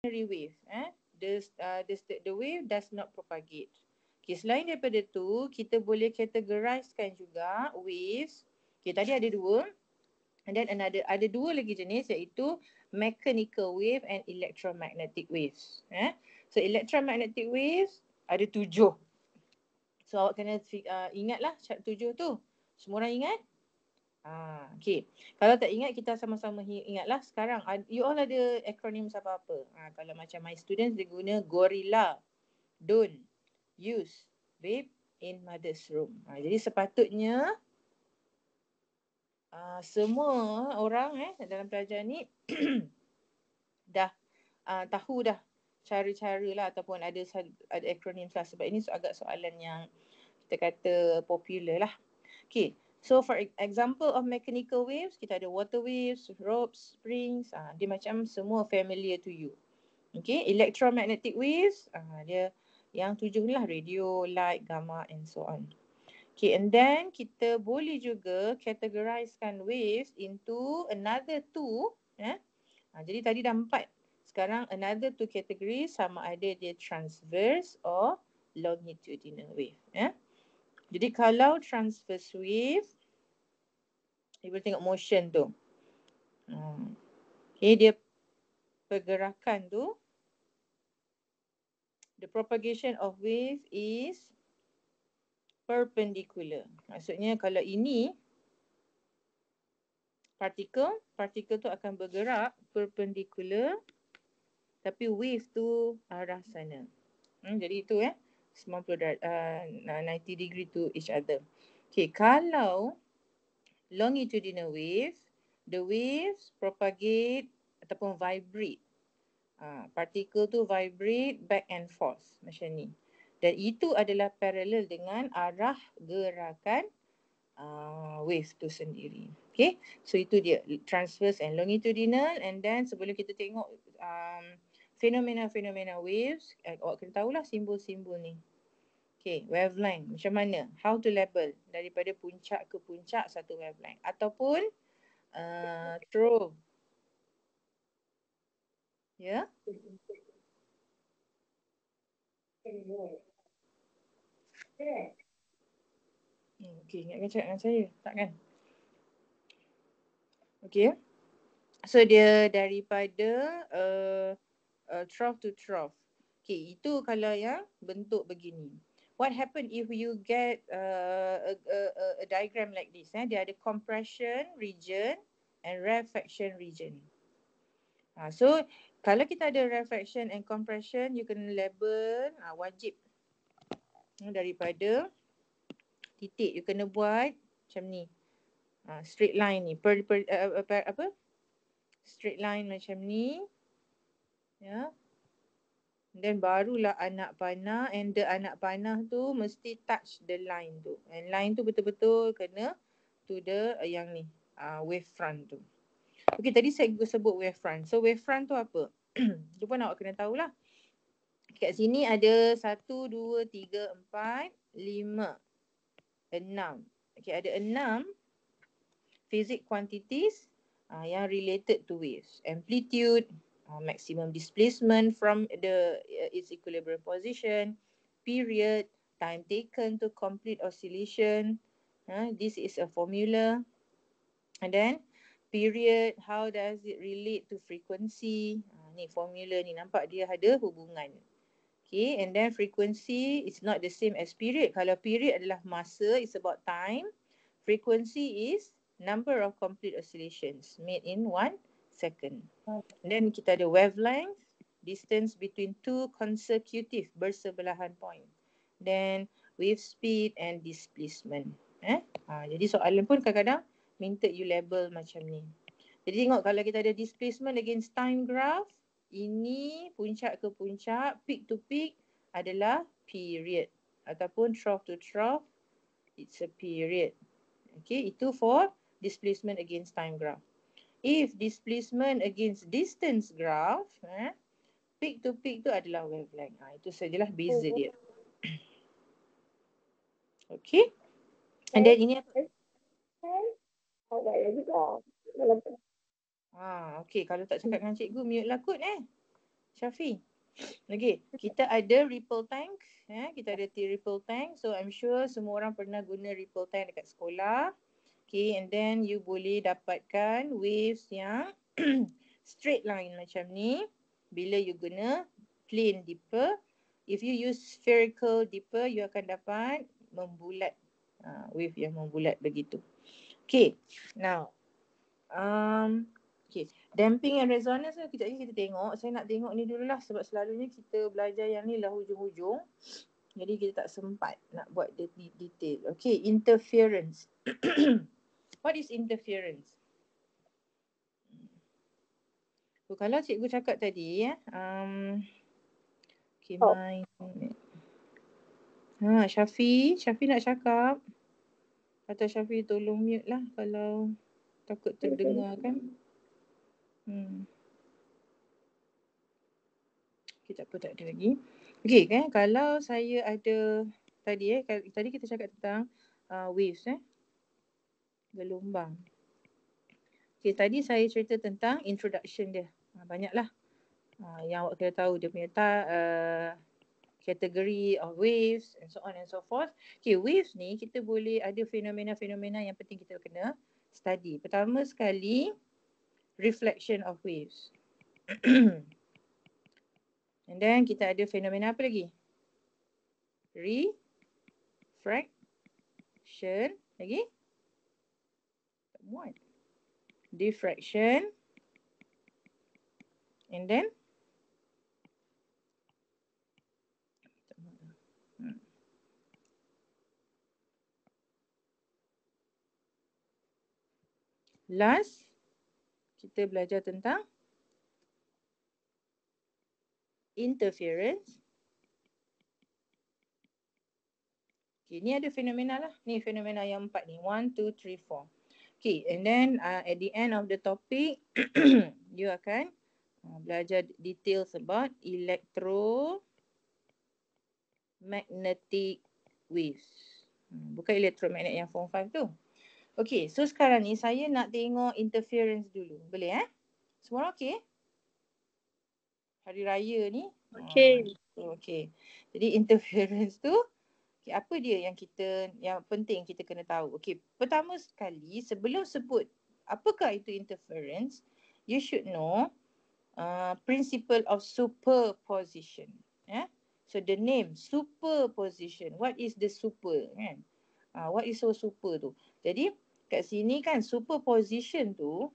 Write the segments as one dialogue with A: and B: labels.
A: wave. The wave does not propagate. Okay, selain daripada tu, kita boleh categorizekan juga waves. Okay, tadi ada dua. And then ada dua lagi jenis, iaitu mechanical wave and electromagnetic waves. So electromagnetic waves ada 7. So awak kena ingatlah 7 tu. Semua orang ingat? Okay. Kalau tak ingat, kita sama-sama ingatlah sekarang. You all ada acronym apa-apa? Kalau macam my students, dia guna gorilla, don't use vape in mother's room. Jadi sepatutnya semua orang dalam pelajar ni dah tahu dah cara-cara lah, ataupun ada acronym lah, sebab ini agak soalan yang kita kata popular lah. Okay. So for example of mechanical waves, kita ada water waves, ropes, springs, dia macam semua familiar to you. Okay, electromagnetic waves, dia yang 7 ni lah, radio, light, gamma and so on. Okay, and then kita boleh juga categorizekan waves into another 2. Jadi tadi dah 4. Sekarang another 2 categories, sama ada dia transverse or longitudinal wave. Jadi kalau transverse wave, you boleh tengok motion tu. Okay, dia pergerakan tu, the propagation of wave is perpendicular. Maksudnya kalau ini partikel tu akan bergerak perpendicular, tapi wave tu arah sana. Jadi itu 90 degree to each other. Okay, kalau longitudinal wave, the waves propagate ataupun vibrate. Partikel tu vibrate back and forth macam ni. Dan itu adalah parallel dengan arah gerakan wave tu sendiri. Okay, so itu dia transverse and longitudinal. And then sebelum kita tengok fenomena waves, awak kena tahulah simbol-simbol ni. Okay, wavelength macam mana? How to label daripada puncak ke puncak satu wavelength. Ataupun throw. Ya? Okay, ingatkan cakap dengan saya. Takkan? Okay. So dia daripada trough to trough. Okay, itu kalau yang bentuk begini. What happen if you get a diagram like this? Dia ada compression region and rarefaction region. So kalau kita ada rarefaction and compression, you kena label wajib daripada titik. You kena buat macam ni. Straight line ni. Straight line macam ni. Ya. Then barulah anak panah, and the anak panah tu mesti touch the line tu. And line tu betul-betul kena to the yang ni, wavefront tu. Okay, tadi saya sebut wavefront. So wavefront tu apa? Tu pun awak kena tahulah. Kat sini ada 1, 2, 3, 4, 5, 6. Okay, ada 6 physics quantities yang related to waves. Amplitude, maximum displacement from its equilibrium position, period, time taken to complete oscillation. This is a formula. And then period, how does it relate to frequency? Ni formula ni, nampak dia ada hubungan. Okay, and then frequency is not the same as period. Kalau period adalah masa, it's about time. Frequency is number of complete oscillations made in 1 second. And then kita ada wavelength, distance between 2 consecutive bersebelahan point. Then wave speed and displacement. Jadi soalan pun kadang-kadang minta you label macam ni. Jadi tengok kalau kita ada displacement against time graph, ini puncak ke puncak, peak to peak adalah period. Ataupun trough to trough, it's a period. Okay, itu for displacement against time graph. If displacement against distance graph, peak to peak tu adalah wavelength. Itu sajalah beza dia. Okay. And then ini apa? Okay, kalau tak cakap dengan cikgu, mute lah kot Syafi. Okay, kita ada ripple tank. Kita ada ripple tank. So I'm sure semua orang pernah guna ripple tank dekat sekolah. Okay, and then you boleh dapatkan waves yang straight line macam ni bila you guna plane dipper. If you use spherical dipper, you akan dapat membulat, wave yang membulat begitu. Okay, now okay, damping and resonance ni kejap lagi kita tengok. Saya nak tengok ni dululah sebab selalunya kita belajar yang ni lah hujung-hujung. Jadi kita tak sempat nak buat detail. Okay, interference. What is interference? So, kalau cikgu cakap tadi okay, Syafi nak cakap. Atau Syafi tolong mute lah kalau takut terdengar kan. Okay, tak apa, tak ada lagi. Okay kan, kalau saya ada tadi kita cakap tentang waves gelombang. Okay, tadi saya cerita tentang introduction dia. Banyaklah yang awak kena tahu dia punya kategori of waves and so on and so forth. Okay, waves ni kita boleh ada fenomena-fenomena yang penting kita kena study. Pertama sekali, reflection of waves. And then kita ada fenomena apa lagi? Refraction. Lagi? Tak muat. Diffraction. And then? Last, kita belajar tentang interference. Okay, ni ada fenomena lah. Ni fenomena yang 4 ni. 1, 2, 3, 4. Okay, and then at the end of the topic, you akan belajar details about electromagnetic waves. Bukan electromagnet yang form 5 tu. Okay, so sekarang ni saya nak tengok interference dulu. Boleh Semua orang okay? Hari Raya ni.
B: Okay.
A: Okay. Jadi interference tu, okay, apa dia yang penting kita kena tahu. Okay, pertama sekali sebelum sebut apakah itu interference, you should know principle of superposition. So the name superposition. What is the super kan? What is so super tu? Jadi kat sini kan superposition tu,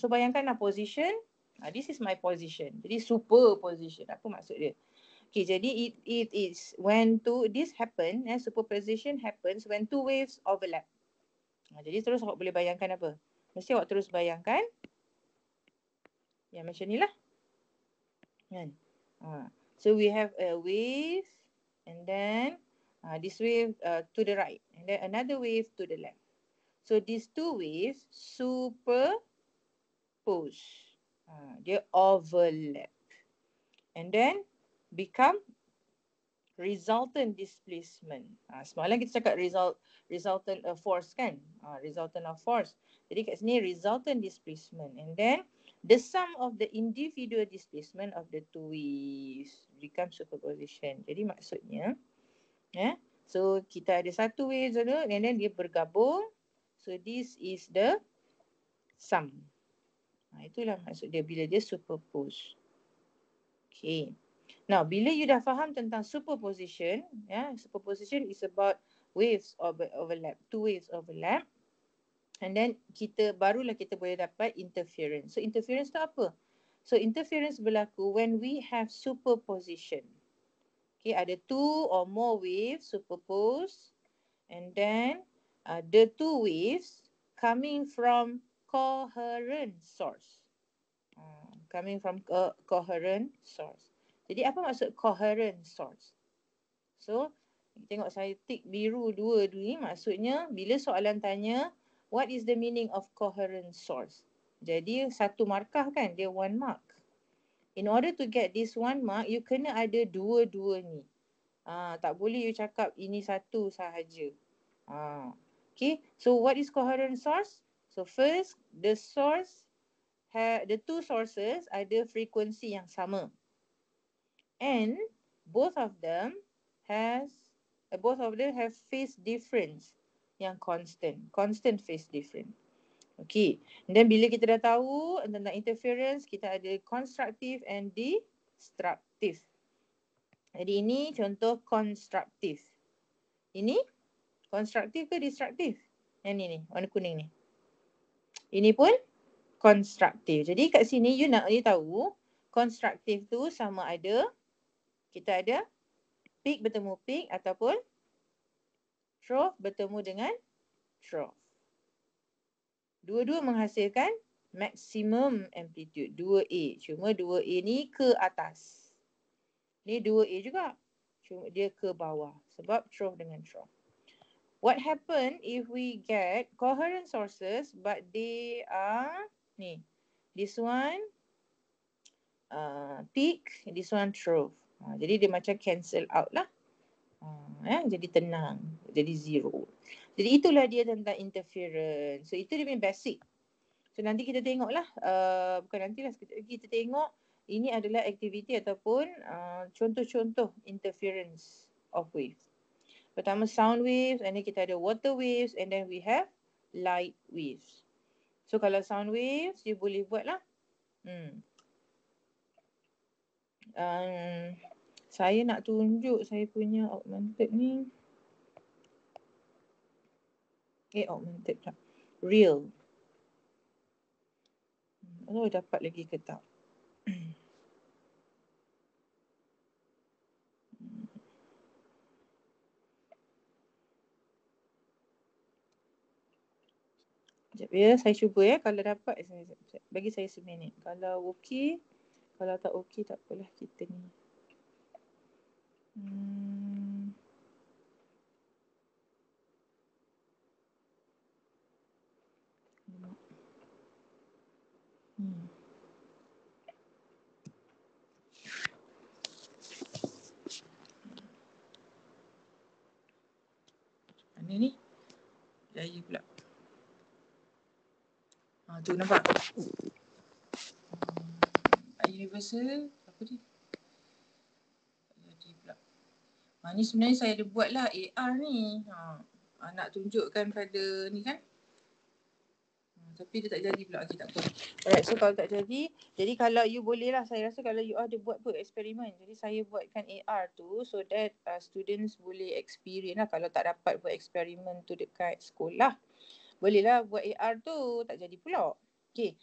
A: so bayangkanlah position, this is my position. Jadi superposition, apa maksud dia? Okay, jadi it is when this happen, superposition happens when two waves overlap. Jadi terus awak boleh bayangkan apa? Mesti awak terus bayangkan yang macam ni lah. Kan? So we have a wave and then this wave to the right and then another wave to the left. So these two waves superpose. Dia overlap. And then become resultant displacement. Semalam kita cakap resultant of force kan? Resultant of force. Jadi kat sini resultant displacement. And then the sum of the individual displacement of the two waves become superposition. Jadi maksudnya, so kita ada satu wave dulu and then dia bergabung. So this is the sum. Itulah maksud dia bila dia superpose. Okay. Now, bila you dah faham tentang superposition, superposition is about waves overlap, two waves overlap. And then barulah kita boleh dapat interference. So interference tu apa? So interference berlaku when we have superposition. Okay, ada two or more waves superpose and then the two waves coming from coherent source. Coming from coherent source. Jadi apa maksud coherent source? So, tengok saya tik biru dua ni, maksudnya bila soalan tanya what is the meaning of coherent source? Jadi satu markah kan, dia 1 mark. In order to get this 1 mark, you kena ada dua-dua ni. Tak boleh you cakap ini satu sahaja. Okay, so what is coherent source? So first, the two sources ada frekuensi yang sama. and both of them have phase difference yang constant phase difference. Okay, dan bila kita dah tahu tentang interference, kita ada constructive and destructive. Jadi ini contoh constructive. Ini constructive ke destructive? Yang ni, warna kuning ni. Ini pun constructive. Jadi kat sini you tahu constructive tu sama ada kita ada peak bertemu peak ataupun trough bertemu dengan trough. Dua-dua menghasilkan maximum amplitude 2A. Cuma 2A ni ke atas. Ni 2A juga. Cuma dia ke bawah sebab trough dengan trough. What happen if we get coherent sources but they are ni. This one peak, this one trough. Jadi dia macam cancel out lah. Jadi tenang. Jadi zero. Jadi itulah dia tentang interference. So itu dia punya basic. So nanti kita tengok lah. Bukan nantilah, sekejap lagi kita tengok. Ini adalah aktiviti ataupun contoh-contoh interference of waves. Pertama sound waves, and then kita ada water waves, and then we have light waves. So kalau sound waves, you boleh buat lah. Saya nak tunjuk saya punya augmented ni. Augmented tak. Real. Dapat lagi ke tak? Sekejap ya, saya cuba ya. Kalau dapat, bagi saya seminit. Kalau okey, kalau tak okey, tak apalah kita ni. Mana ni? Jaya pula. Tu nampak? Universal apa ni? Jadi pula. Ni sebenarnya saya ada buat lah AR ni. Nak tunjukkan pada ni kan. Tapi dia tak jadi pula. Okay, tak apa. Alright, so kalau tak jadi. Jadi kalau you boleh lah. Saya rasa kalau you ada buat eksperimen. Jadi saya buatkan AR tu so that students boleh experience lah. Kalau tak dapat buat eksperimen tu dekat sekolah. Boleh lah buat AR tu. Tak jadi pula. Okay.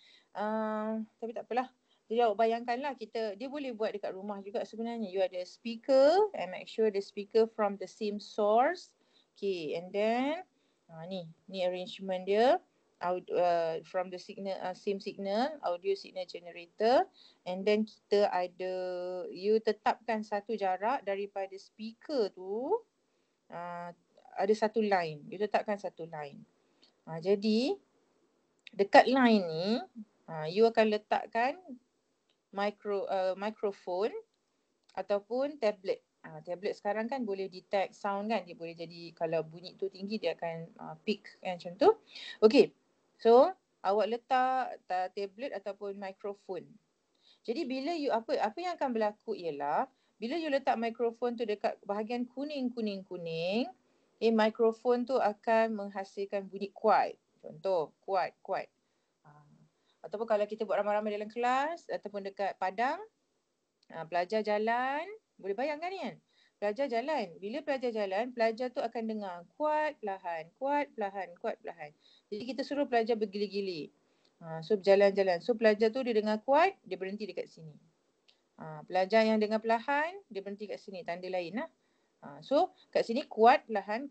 A: Tapi tak apalah. Jadi awak bayangkanlah dia boleh buat dekat rumah juga sebenarnya. You ada speaker and make sure the speaker from the same source. Okay, and then ni arrangement dia. From the signal, same signal, audio signal generator, and then kita ada, you tetapkan satu jarak daripada speaker tu, ada satu line, you tetapkan satu line. Jadi dekat line ni, you akan letakkan microphone ataupun tablet. Tablet sekarang kan boleh detect sound kan, dia boleh jadi kalau bunyi tu tinggi dia akan peak kan, macam tu. Okay. So, awak letak tablet ataupun mikrofon. Jadi bila you apa yang akan berlaku ialah bila you letak mikrofon tu dekat bahagian kuning, mikrofon tu akan menghasilkan bunyi kuat. Contoh, kuat. Ataupun kalau kita buat ramai-ramai dalam kelas ataupun dekat padang, pelajar jalan, boleh bayangkan ni kan? Pelajar jalan. Bila pelajar jalan, pelajar tu akan dengar kuat, perlahan. Jadi kita suruh pelajar bergili-gili. So berjalan-jalan. So pelajar tu dia dengar kuat, dia berhenti dekat sini. Pelajar yang dengar perlahan, dia berhenti kat sini. Tanda lain lah. So kat sini kuat, perlahan.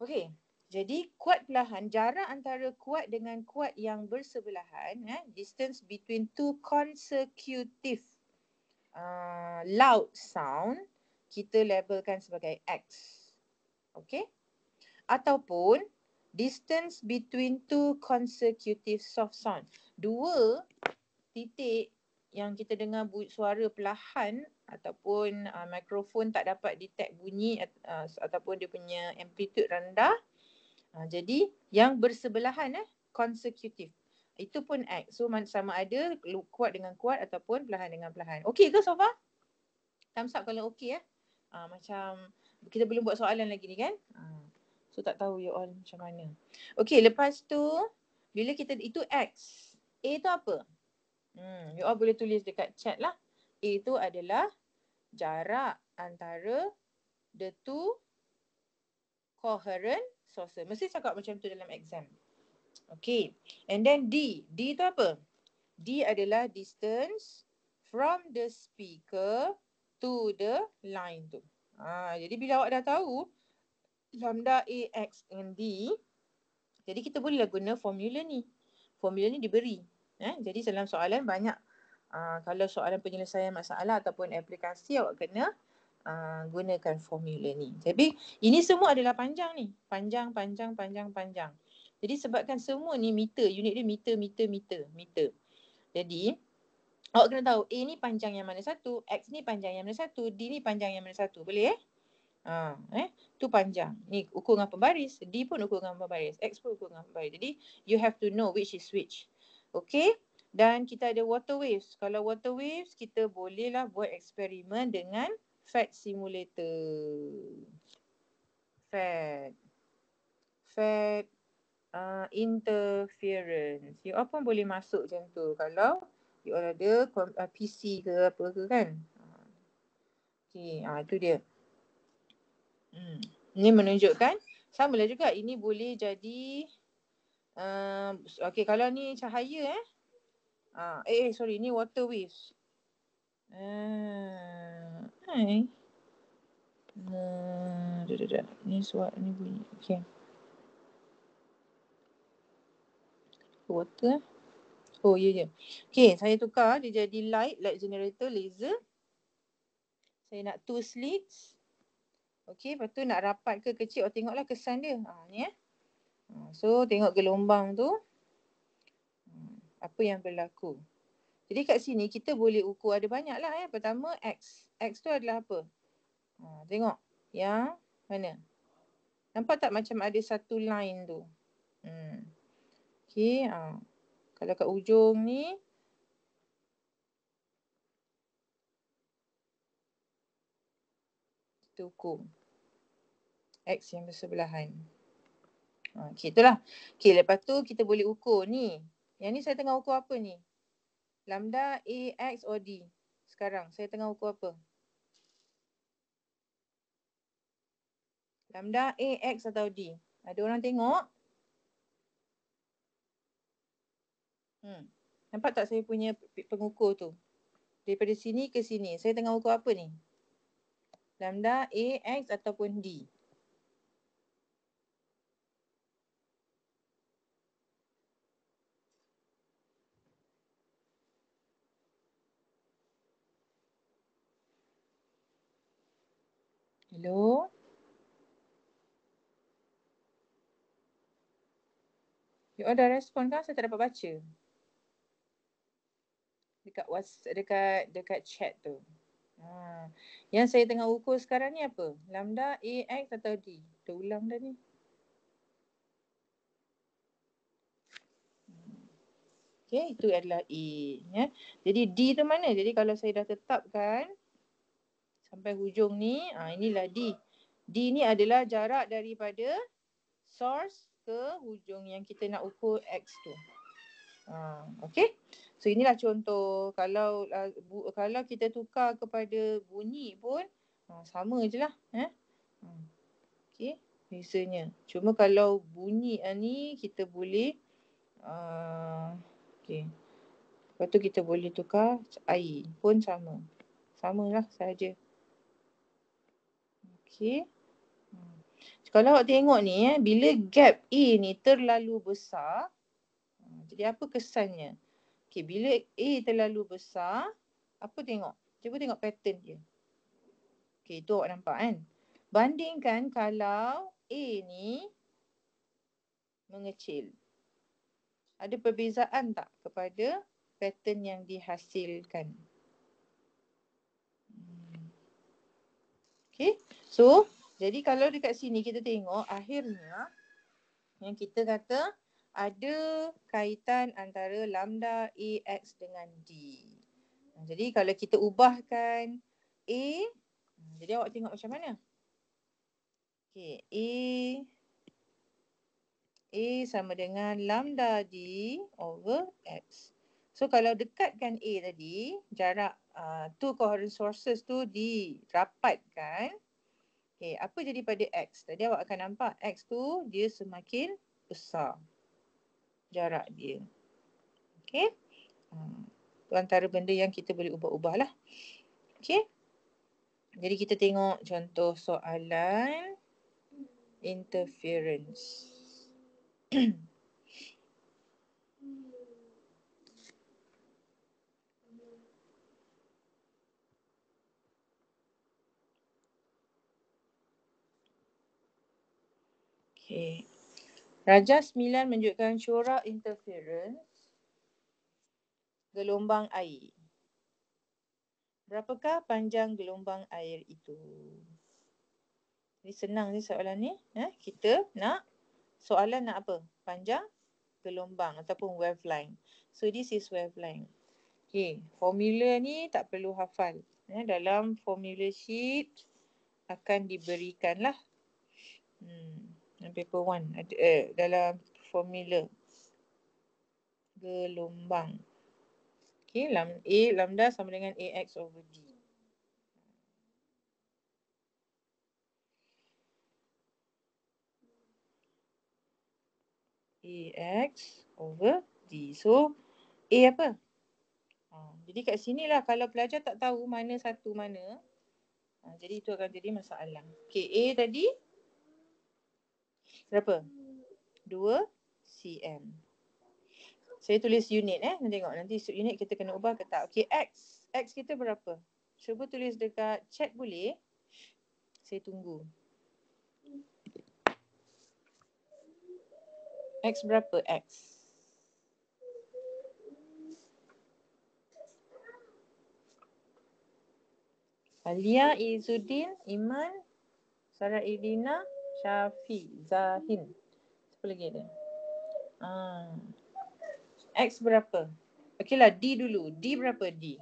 A: Okey. Jadi kuat perlahan, jarak antara kuat dengan kuat yang bersebelahan, distance between two consecutive loud sound, kita labelkan sebagai X. Okay? Ataupun distance between two consecutive soft sound. Dua titik yang kita dengar suara perlahan ataupun mikrofon tak dapat detect bunyi ataupun dia punya amplitude rendah. Jadi yang bersebelahan consecutive. Itu pun X. So sama ada kuat dengan kuat ataupun perlahan dengan perlahan. Okey ke so far? Thumbs up kalau okey ya. Macam kita belum buat soalan lagi ni kan. So tak tahu you all macam mana. Okey, lepas tu bila kita itu X. A tu apa? You all boleh tulis dekat chat lah. A tu adalah jarak antara the two coherent sources. Mesti cakap macam tu dalam exam. Okay. And then D. D tu apa? D adalah distance from the speaker to the line tu. Jadi bila awak dah tahu lambda A, X and D, jadi kita bolehlah guna formula ni. Formula ni diberi. Jadi dalam soalan banyak, kalau soalan penyelesaian masalah ataupun aplikasi, awak kena gunakan formula ni. Tapi ini semua adalah panjang ni. Panjang. Jadi sebabkan semua ni meter, unit dia meter. Jadi awak kena tahu A ni panjang yang mana satu, X ni panjang yang mana satu, D ni panjang yang mana satu. Boleh tu panjang. Ni ukur dengan pembaris, D pun ukur dengan pembaris, X pun ukur dengan pembaris. Jadi you have to know which is which. Okay. Dan kita ada water waves. Kalau water waves, kita bolehlah buat eksperimen dengan FAT simulator. FAT interference. You all pun boleh masuk macam tu kalau you all ada PC ke apa ke kan. Okay, itu dia. Ini menunjukkan samalah juga, ini boleh jadi okay, kalau ni cahaya sorry, ni water waves. Ni suara ni bunyi. Okay. Water. Oh ya. Okay, saya tukar dia jadi light generator, laser. Saya nak 2 slits. Okay, lepas tu nak rapat ke kecil, tengoklah kesan dia. Ni so tengok gelombang tu. Apa yang berlaku. Jadi kat sini kita boleh ukur, ada banyak lah Pertama X. X tu adalah apa? Tengok. Yang mana? Nampak tak macam ada satu line tu? Okay. Kalau kat ujung ni. Kita ukur. X yang bersebelahan. Okay, itulah. Okay, lepas tu kita boleh ukur ni. Yang ni saya tengah ukur apa ni? Lambda A, X or D? Sekarang saya tengah ukur apa? Lambda A, X atau D? Ada orang tengok? Nampak tak saya punya pengukur tu? Daripada sini ke sini. Saya tengah ukur apa ni? Lambda A, X ataupun D? Hello? You all dah respon kan? Saya tak dapat baca. Dekat chat tu. Yang saya tengah ukur sekarang ni apa? Lambda A, X atau D? Dah ulang dah ni. Okay, itu adalah A. Jadi D tu mana? Jadi kalau saya dah tetapkan sampai hujung ni, inilah D. D ni adalah jarak daripada source ke hujung yang kita nak ukur X tu. Okay. So inilah contoh. Kalau kita tukar kepada bunyi pun sama je lah. Okay. Biasanya. Cuma kalau bunyi ni kita boleh okay. Lepas tu kita boleh tukar air pun sama. Samalah sahaja. Okay. Kalau awak tengok ni bila gap A ni terlalu besar, jadi apa kesannya? Okay, bila A terlalu besar, apa tengok? Cuba tengok pattern dia. Okay, tu awak nampak kan? Bandingkan kalau A ni mengecil. Ada perbezaan tak kepada pattern yang dihasilkan? Okay, so jadi kalau dekat sini kita tengok akhirnya yang kita kata ada kaitan antara lambda AX dengan D. Jadi kalau kita ubahkan A, jadi awak tengok macam mana? Okay, A sama dengan lambda D over X. So kalau dekatkan A tadi, jarak two coherent sources tu dirapatkan. Okay, apa jadi pada X? Tadi awak akan nampak X tu dia semakin besar jarak dia. Okay. Itu antara benda yang kita boleh ubah-ubah lah. Okay. Jadi kita tengok contoh soalan interference. Okay. Rajah 9 menunjukkan corak interference gelombang air. Berapakah panjang gelombang air itu? Jadi senang ni soalan ni. Kita nak soalan nak apa? Panjang gelombang ataupun wavelength. So this is wavelength. Okay, formula ni tak perlu hafal. Dalam formula sheet akan diberikan lah. Paper 1 ada dalam formula gelombang. Okay, A lambda sama dengan AX over D. AX over D. So, A apa? Jadi kat sini lah kalau pelajar tak tahu mana satu mana, jadi itu akan jadi masalah. Okay, A tadi berapa? 2 cm. Saya tulis unit Nanti tengok nanti unit kita kena ubah ke tak. Okay, X. X kita berapa? Cuba tulis dekat chat boleh? Saya tunggu. X berapa? X. Alia, Izzuddin, Iman, Sarah Idina, Syafi, Zahin. Siapa lagi ada? X berapa? Okeylah, D dulu. D berapa D?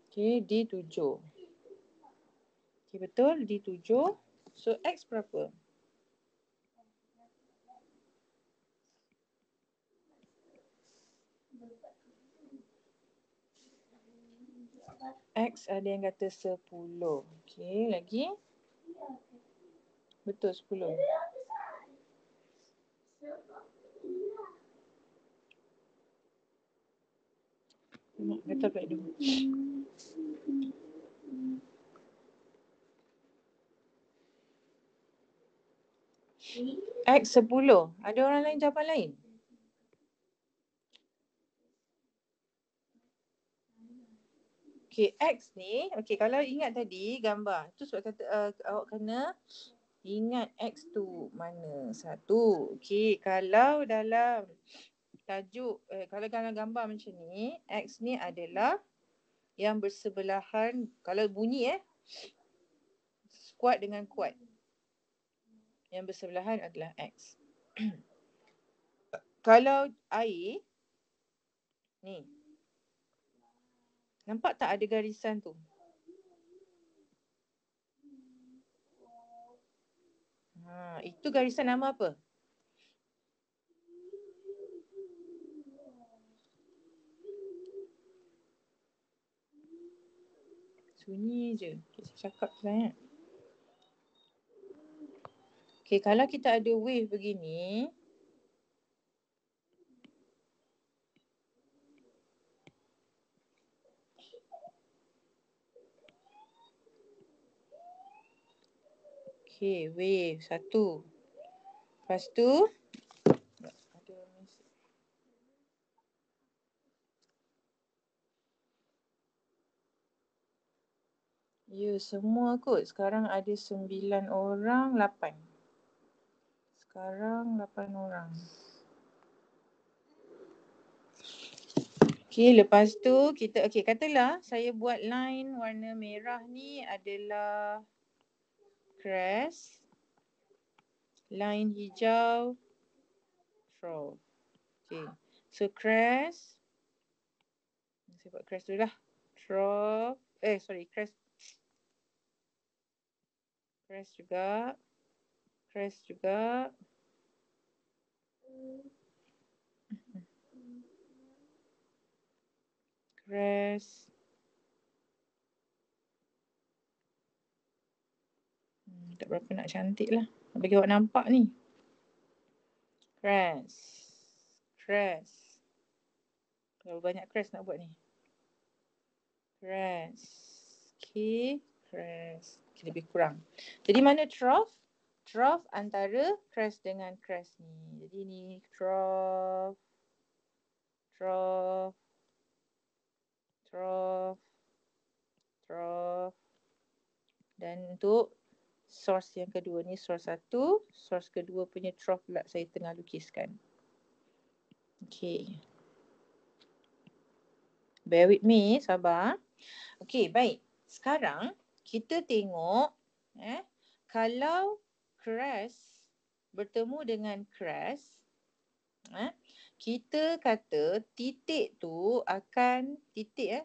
A: Okay, D 7. Okay, betul. D 7. So, X berapa? X ada yang kata 10. Okay, lagi? Betul, 10. Betul pula dulu. X 10. Ada orang lain jawapan lain? Okay, X ni, okay, kalau ingat tadi gambar, tu sebab kata awak kena ingat X tu mana satu. Okay, kalau dalam tajuk, kalau dalam gambar macam ni, X ni adalah yang bersebelahan, kalau bunyi kuat dengan kuat. Yang bersebelahan adalah X. Kalau air, ni, nampak tak ada garisan tu? Itu garisan nama apa? Sunyi je. Saya cakap sangat. Okay, kalau kita ada wave begini, okay, wave satu. Lepas tu, ya, semua kot. Sekarang ada 9 orang, 8. Sekarang 8 orang. Okay, lepas tu kita, okay, katalah saya buat line warna merah ni adalah crest. Line hijau, trough. Okay, so crest. Saya buat crest dulu lah. Trough. Crest. Crest juga. Crest juga. Crest. Tak berapa nak cantik lah. Nak bagi awak nampak ni. Crest. Crest. Terlalu banyak crest nak buat ni. Crest. Okay. Crest. Okay, lebih kurang. Jadi mana trough? Trough antara crest dengan crest ni. Jadi ni trough. Trough. Trough. Trough. Dan untuk source yang kedua ni, source satu. Source kedua punya trough pula saya tengah lukiskan. Okay. Bear with me, sabar. Okay, baik. Sekarang kita tengok kalau crest bertemu dengan crest, kita kata titik tu akan titik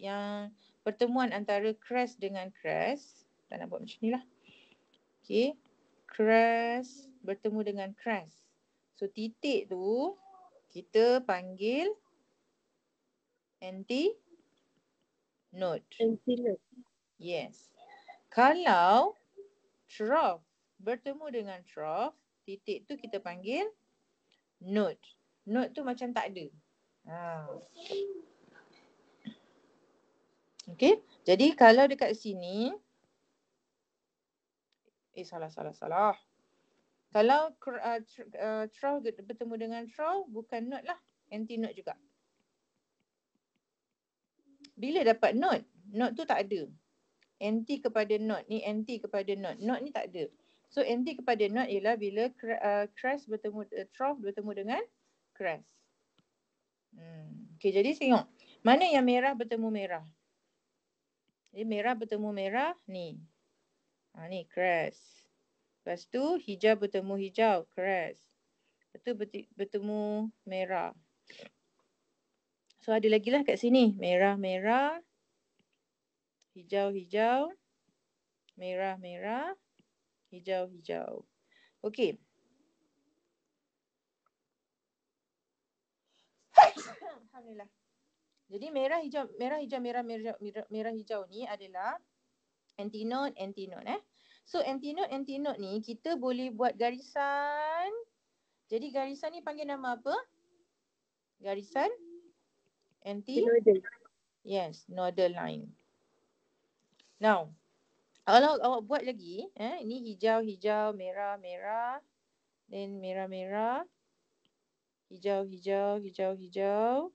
A: yang pertemuan antara crest dengan crest. Tak nak buat macam ni lah. Okay. Crest bertemu dengan crest. So titik tu kita panggil antinode.
B: Antinode.
A: Yes. Kalau trough bertemu dengan trough, titik tu kita panggil node. Node tu macam tak ada. Okay. Jadi kalau dekat sini, salah. Kalau trough bertemu dengan trough, bukan node lah. Antinode juga. Bila dapat node? Node tu tak ada. Anti kepada node. Ni anti kepada node. Node ni tak ada. So anti kepada node ialah bila crest bertemu, trough bertemu dengan crest. Okay, jadi tengok. Mana yang merah bertemu merah? Jadi merah bertemu merah ni. Ni crest. Lepas tu hijau bertemu hijau, crest. Lepas tu bertemu merah. So ada lagi lah kat sini. Merah-merah. Hijau-hijau. Merah-merah. Hijau-hijau. Okey. Alhamdulillah. Jadi merah hijau merah hijau ni adalah antinode. So antinode ni kita boleh buat garisan. Jadi garisan ni panggil nama apa? Garisan
B: Antinode.
A: Yes, nodal line. Now, kalau awak buat lagi, ini hijau, merah, then merah, hijau.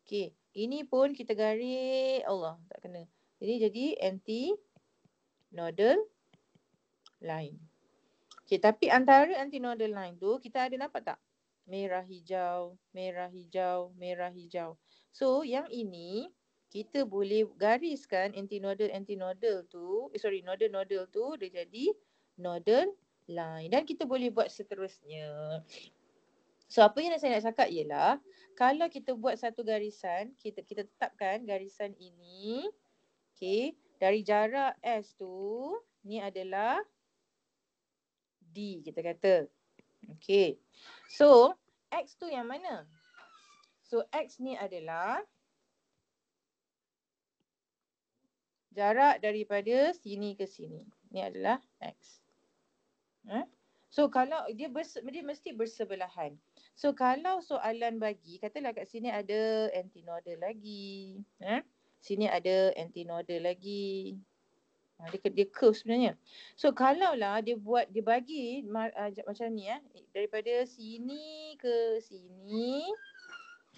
A: Okey, ini pun kita garis. Allah, tak kena. Jadi anti-nodal line. Okey, tapi antara anti-nodal line tu, kita ada nampak tak? Merah, hijau. So, yang ini, kita boleh gariskan nodal tu, nodal tu, dia jadi nodal line. Dan kita boleh buat seterusnya. So, apa yang saya nak cakap ialah, kalau kita buat satu garisan, kita tetapkan garisan ini, okay, dari jarak S tu, ni adalah D, kita kata. Okay. So, X tu yang mana? So, X ni adalah jarak daripada sini ke sini. Ni adalah X. So, kalau dia mesti bersebelahan. So, kalau soalan bagi, katalah kat sini ada antinodal lagi. Sini ada antinodal lagi. Dia curve sebenarnya. So, kalaulah dia bagi macam ni, daripada sini ke sini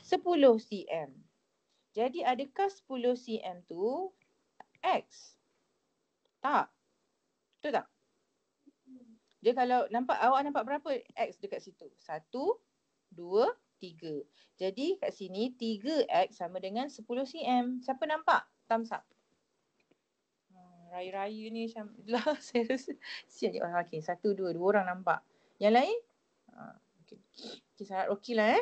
A: 10 cm. Jadi, adakah 10 cm tu X? Tak. Betul tak? Dia kalau awak nampak berapa X dekat situ? 1, 2, 3. Jadi kat sini 3X sama dengan 10 cm. Siapa nampak? Thumbs up. Raya-raya ni macam lah saya rasa siap je. Okay, 1, 2 orang nampak. Yang lain? Okay. Okay, sangat okey lah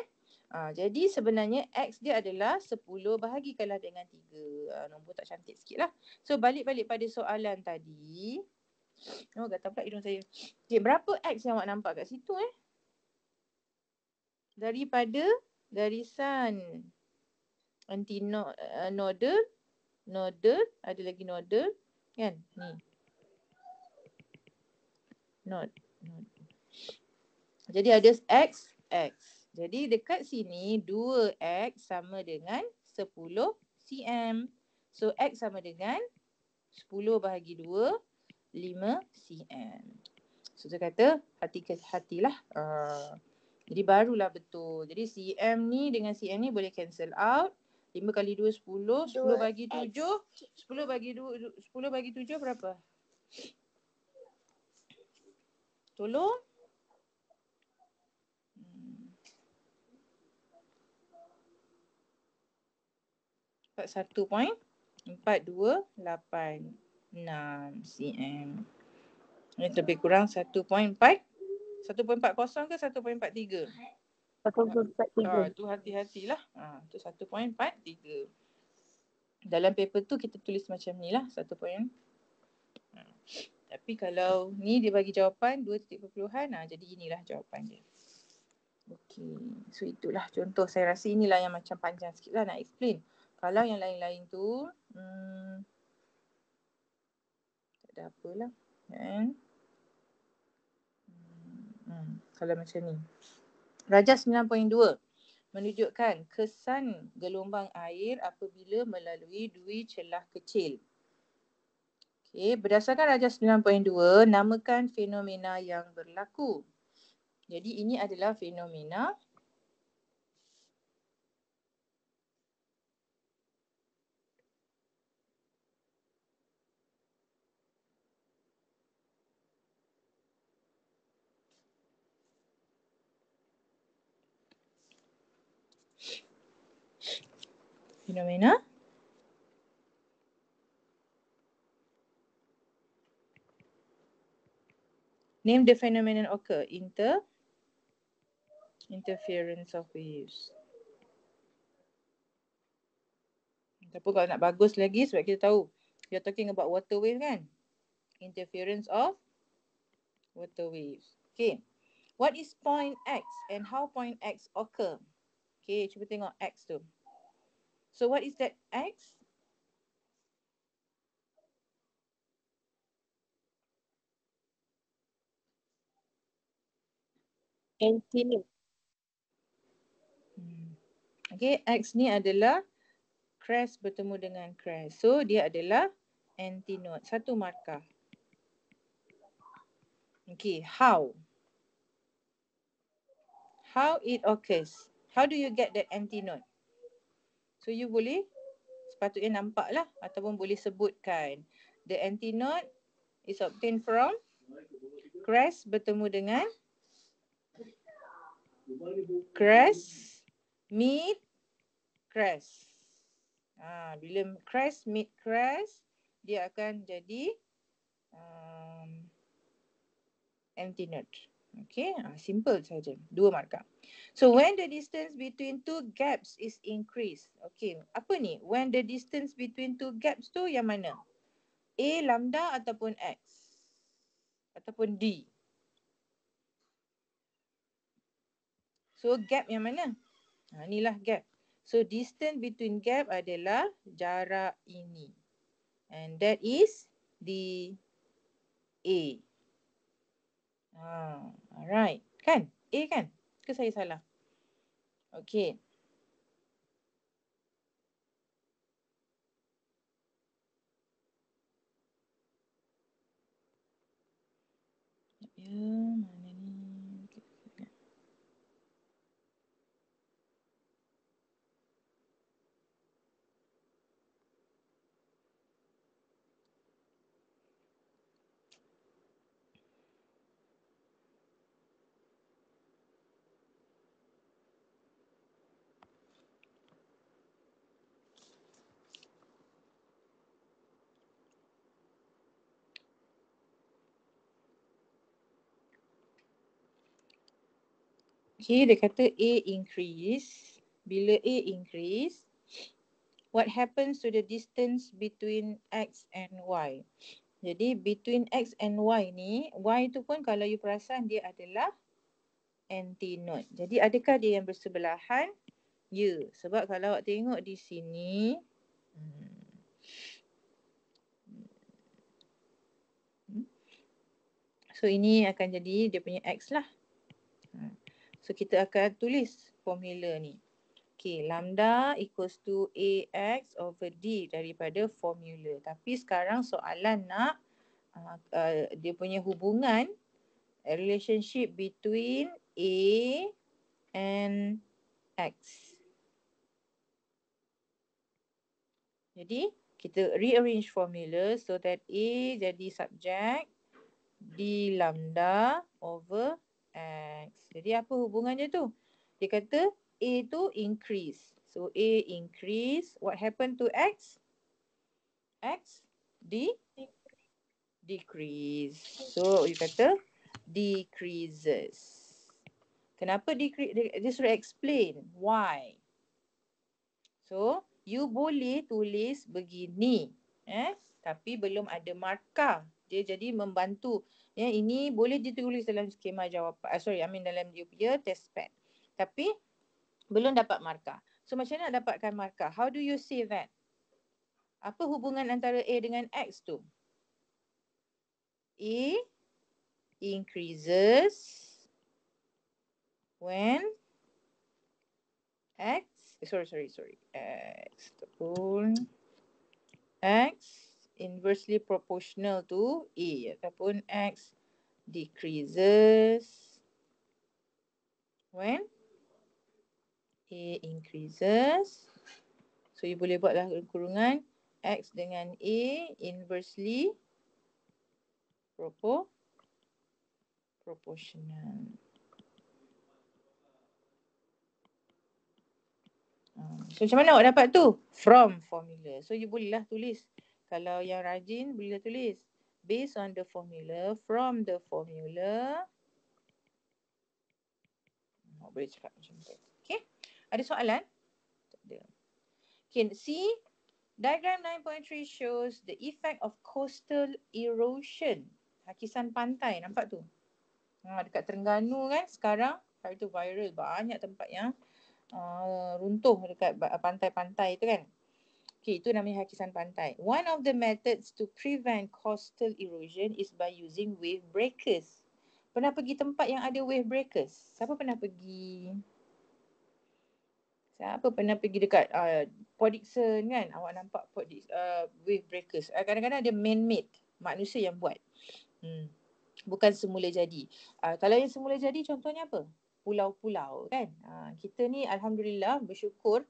A: jadi sebenarnya X dia adalah 10 bahagikanlah dengan 3. Nombor tak cantik sikit lah. So balik-balik pada soalan tadi. Oh, gatal pula hidung saya. Okay, berapa X yang awak nampak kat situ Daripada garisan anti-nodal, nodal, ada lagi nodal kan? Ni. Node. Jadi ada X, X. Jadi dekat sini 2X sama dengan 10 cm. So X sama dengan 10 bahagi 2, 5 cm. So saya kata hati-hatilah. Jadi barulah betul. Jadi cm ni dengan cm ni boleh cancel out. 5 kali 2, 10. 10 bagi 7. 10 bagi 2, 10 bagi 7 berapa? Tolong. 1.4286 cm. Ini lebih kurang 1.4. 1.40 ke 1.43?
B: 1.43.
A: Tu hati-hatilah. Tu 1.43. Dalam paper tu kita tulis macam ni lah. 1. Tapi kalau ni dia bagi jawapan 2 titik perpuluhan. Jadi inilah jawapan dia. Okey. So itulah contoh. Saya rasa inilah yang macam panjang sikit lah nak explain. Kalau yang lain-lain tu tak ada apalah kan. Kalau macam ni. Rajah 9.2 menunjukkan kesan gelombang air apabila melalui dui celah kecil. Okey, berdasarkan rajah 9.2 namakan fenomena yang berlaku. Jadi ini adalah fenomena Name the phenomenon occur. Interference of waves. Tapi kalau nak bagus lagi sebab kita tahu we are talking about water wave kan. Interference of water waves. Okay. What is point X and how point X occur? Okay, cuba tengok X tu. So what is that X?
B: Antinode.
A: Okay, X ni adalah crest bertemu dengan crest. So dia adalah antinode. Satu markah. Okay, how? How it occurs? How do you get that antinode? So you boleh sepatutnya nampak lah ataupun boleh sebutkan. The antinode is obtained from crest bertemu dengan crest meet crest. Bila crest meet crest, dia akan jadi antinode. Okay, simple saja. 2 markah. So when the distance between two gaps is increased. Okay, apa ni? When the distance between two gaps tu yang mana? A lambda ataupun X? Ataupun D? So gap yang mana? Inilah gap. So distance between gap adalah jarak ini. And that is the A. Alright. Kan? A kan? Ke saya salah? Okay. Mana ni? Okay, dia kata A increase. Bila A increase, what happens to the distance between X and Y? Jadi between X and Y ni, Y tu pun kalau you perasan dia adalah antinode. Jadi adakah dia yang bersebelahan? Ya, sebab kalau awak tengok di sini, so ini akan jadi dia punya X lah. So kita akan tulis formula ni. Okay, lambda equals to AX over D daripada formula. Tapi sekarang soalan nak dia punya hubungan, relationship between A and X. Jadi kita rearrange formula so that A jadi subject, D lambda over X. Jadi apa hubungannya tu? Dia kata A tu increase. So A increase. What happened to X? X decrease. So you kata decreases. Kenapa decrease? Dia suruh explain why. So you boleh tulis begini. Tapi belum ada markah. Dia jadi membantu. Ini boleh ditulis dalam skema jawapan. Dalam dia punya test pad. Tapi belum dapat markah. So macam mana nak dapatkan markah? How do you say that? Apa hubungan antara A dengan X tu? A increases when X inversely proportional to A ataupun X decreases when A increases. So you boleh buatlah kurungan X dengan A inversely proportional. So macam mana awak dapat tu? From formula. So you bolehlah tulis. Kalau yang rajin bolehlah tulis. Based on the formula, from the formula. Awak boleh cakap macam tu. Okay. Ada soalan? Tak ada. Okay, see. Diagram 9.3 shows the effect of coastal erosion. Hakisan pantai, nampak tu? Dekat Terengganu kan sekarang, hari tu viral, banyak tempat yang runtuh dekat pantai-pantai tu kan. Okay, itu namanya hakisan pantai. One of the methods to prevent coastal erosion is by using wave breakers. Pernah pergi tempat yang ada wave breakers? Siapa pernah pergi? Siapa pernah pergi dekat Port Dickson kan? Awak nampak wave breakers. Kadang-kadang dia man-made. Manusia yang buat. Bukan semula jadi. Kalau yang semula jadi contohnya apa? Pulau-pulau kan. Kita ni alhamdulillah bersyukur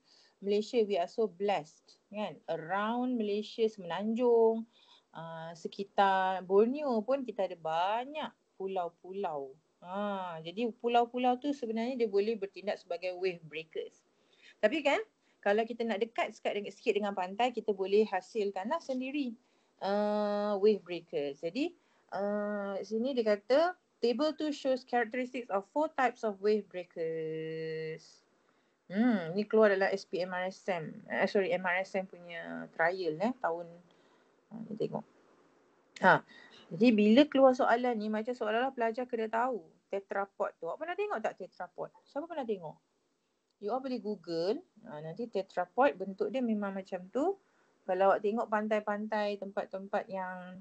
A: Malaysia we are so blessed kan. Around Malaysia semenanjung, sekitar Borneo pun kita ada banyak pulau-pulau. Jadi pulau-pulau tu sebenarnya dia boleh bertindak sebagai wave breakers. Tapi kan kalau kita nak dekat sikit dengan pantai, kita boleh hasilkanlah sendiri wave breakers. Jadi sini dia kata table 2 shows characteristics of 4 types of wave breakers. Ni keluar dalam SPMRSM. MRSM punya trial tahun ni tengok. Jadi bila keluar soalan ni macam seolah-olah pelajar kena tahu tetrapod tu. Awak pernah tengok tak tetrapod? Siapa pernah tengok? You all boleh Google. Nanti tetrapod bentuk dia memang macam tu. Kalau awak tengok pantai-pantai, tempat-tempat yang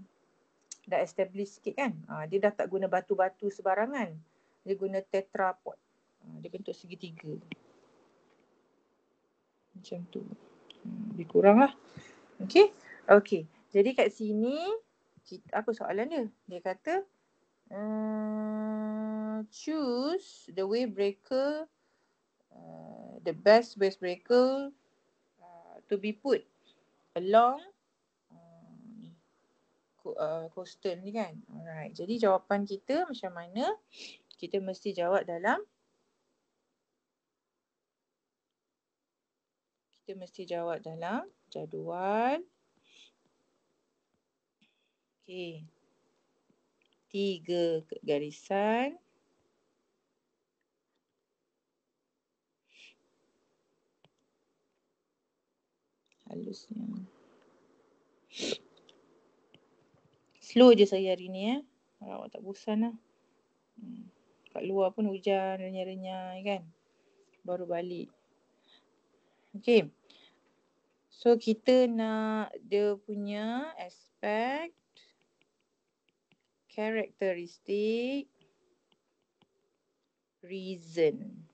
A: dah established sikit kan. Dia dah tak guna batu-batu sebarangan. Dia guna tetrapod. Dia bentuk segitiga. Macam tu. Lebih kurang lah. Okay. Okay. Jadi kat sini, apa soalan dia? Dia kata, choose the wave breaker, the best wave breaker to be put along coastal ni kan. Alright. Jadi jawapan kita macam mana? Kita mesti jawab dalam jadual. Okey. 3 garisan. halusnya. Slow je saya hari ni Awak tak bosan lah. Kat luar pun hujan renyai-renyai kan. Baru balik. Okay. So kita nak dia punya aspek, karakteristik, reason.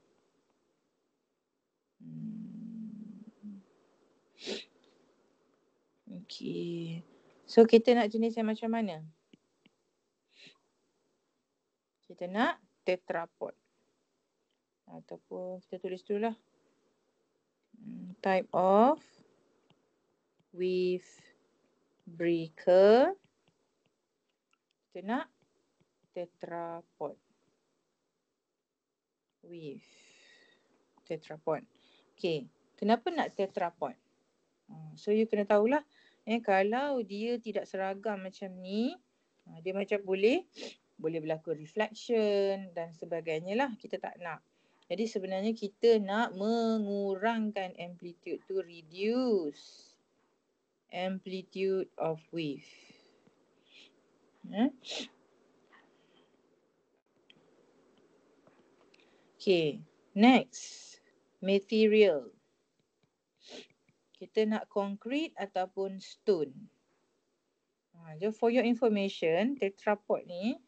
A: Okay. So kita nak jenis yang macam mana? Kita nak tetrapod. Ataupun kita tulis dulu lah. Type of wave breaker. Kita nak tetrapod. Wave. Tetrapod. Okay. Kenapa nak tetrapod? So you kena tahulah. Kalau dia tidak seragam macam ni. Dia macam boleh berlaku reflection dan sebagainya lah. Kita tak nak. Jadi sebenarnya kita nak mengurangkan amplitude tu, reduce amplitude of wave. Okay, next, material. Kita nak concrete ataupun stone. Just for your information, tetrapod ni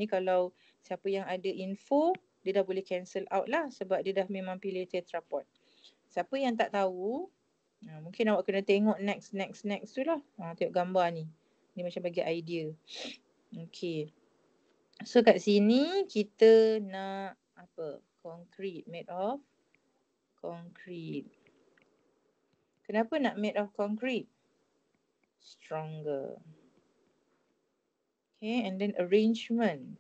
A: kalau siapa yang ada info, dia dah boleh cancel out lah sebab dia dah memang pilih tetrapod. Siapa yang tak tahu, mungkin awak kena tengok next tu lah. Tengok gambar ni. Ni macam bagi idea. Okay. So kat sini kita nak apa? Concrete, made of concrete. Kenapa nak made of concrete? Stronger. Okay, and then arrangement.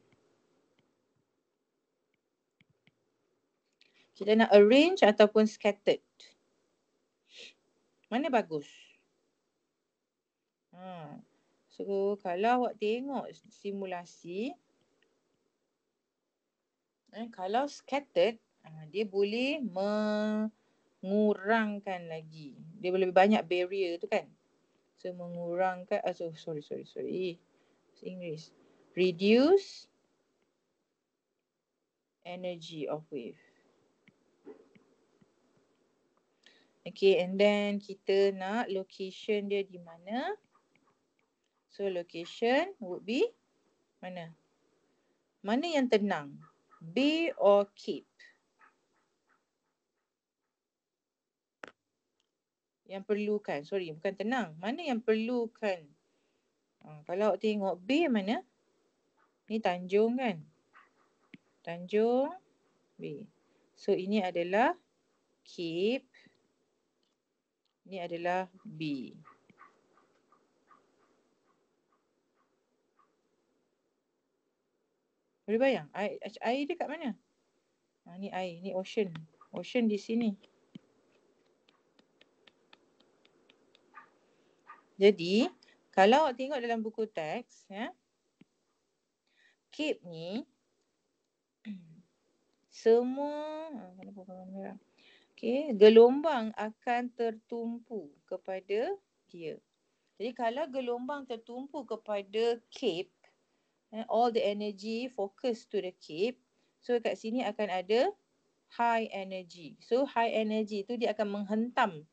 A: Kita nak arrange ataupun scattered. Mana bagus? So, kalau awak tengok simulasi, kalau scattered, dia boleh mengurangkan lagi. Dia boleh banyak barrier tu kan. So, mengurangkan, sorry. English. Reduce energy of wave. Okay, and then kita nak location dia di mana. So, location would be mana? Mana yang tenang? Bay or cape? Yang perlukan. Sorry, bukan tenang. Mana yang perlukan? Kalau awak tengok bay mana? Ni Tanjung kan? Tanjung Bay. So, ini adalah cape. Ini adalah bay. Boleh bayang? Air dia kat mana? Ni air. Ni ocean. Ocean di sini. Jadi, kalau awak tengok dalam buku teks, cape ni, semua, gelombang akan tertumpu kepada dia. Jadi, kalau gelombang tertumpu kepada cape, all the energy focus to the cape, so kat sini akan ada high energy. So, high energy tu dia akan menghentam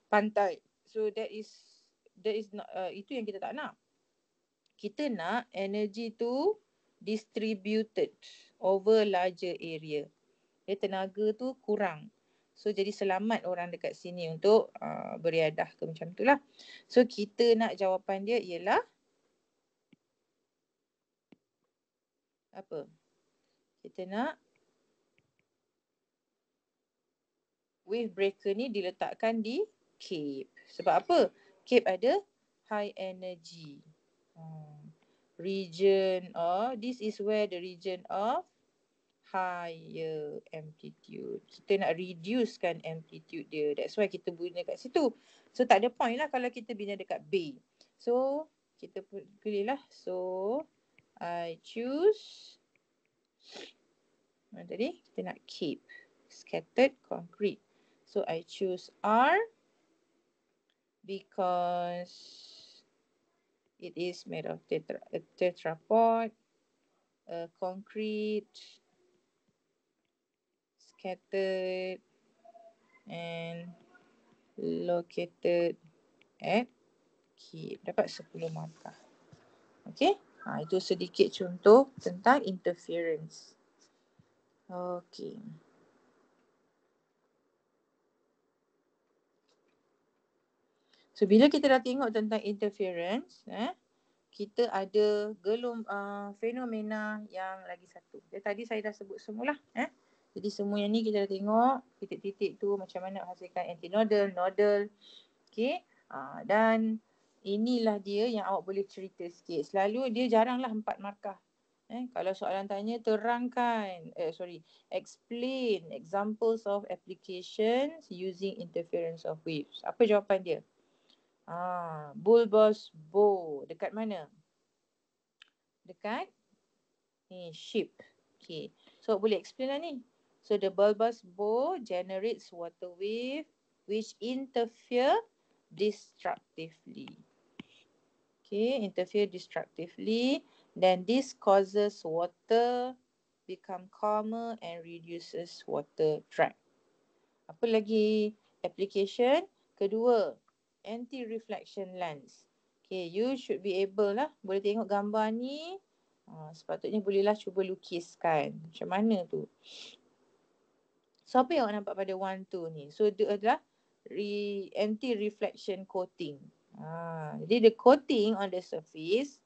A: pantai. So that is not itu yang kita tak nak. Kita nak energy tu distributed over larger area. Tenaga tu kurang. So jadi selamat orang dekat sini untuk beriadah ke macam tu lah. So kita nak jawapan dia ialah apa? Kita nak wave breaker ni diletakkan di cape. Sebab apa? Cape ada high energy. Region of, this is where the region of higher amplitude. Kita nak reducekan amplitude dia. That's why kita bina kat situ. So tak ada point lah kalau kita bina dekat bay. So kita pilih lah. So I choose, tadi kita nak cape, scattered concrete. So I choose R because it is made of tetrapod, concrete, scattered and located at Cape. Dapat 10 markah. Okey. Itu sedikit contoh tentang interference. Okey. So bila kita dah tengok tentang interference, kita ada fenomena yang lagi satu. Tadi saya dah sebut semualah. Jadi semua yang ni kita dah tengok titik-titik tu macam mana hasilkan antinodal, nodal. Okey. Dan inilah dia yang awak boleh cerita sikit. Selalu dia jaranglah 4 markah. Kalau soalan tanya explain examples of applications using interference of waves. Apa jawapan dia? Bulbous bow. Dekat mana? Dekat ni, ship. Okay. So boleh explain lah ni. So the bulbous bow generates water wave which interfere destructively. Okay, interfere destructively. Then this causes water become calmer and reduces water drag. Apa lagi application? Kedua, anti-reflection lens. Okay, you should be able lah. Boleh tengok gambar ni. Sepatutnya bolehlah cuba lukiskan. Macam mana tu? So, apa yang awak nampak pada 1, 2 ni? So, dia adalah anti-reflection coating. Jadi, the coating on the surface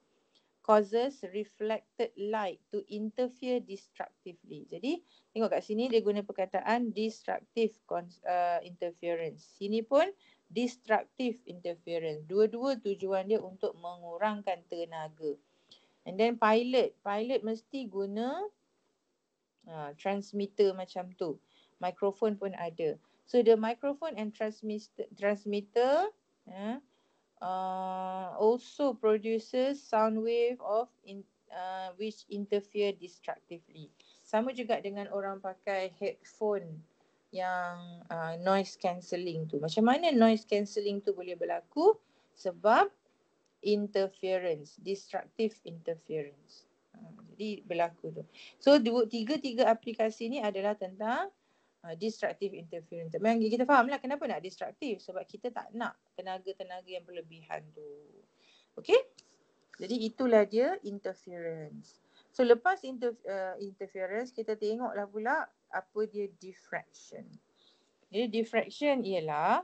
A: causes reflected light to interfere destructively. Jadi, tengok kat sini dia guna perkataan destructive interference. Sini pun destructive interference. Dua-dua tujuan dia untuk mengurangkan tenaga. And then pilot mesti guna transmitter macam tu. Microphone pun ada. So the microphone and transmitter also produces sound wave which interfere destructively. Sama juga dengan orang pakai headphone yang noise cancelling tu. Macam mana noise cancelling tu boleh berlaku? Sebab interference, destructive interference. Jadi berlaku tu. So tiga aplikasi ni adalah tentang destructive interference. Memang kita faham lah kenapa nak destructive. Sebab kita tak nak tenaga-tenaga yang berlebihan tu. Okay? Jadi itulah dia interference. So lepas interference, kita tengoklah pula apa dia diffraction. Jadi diffraction ialah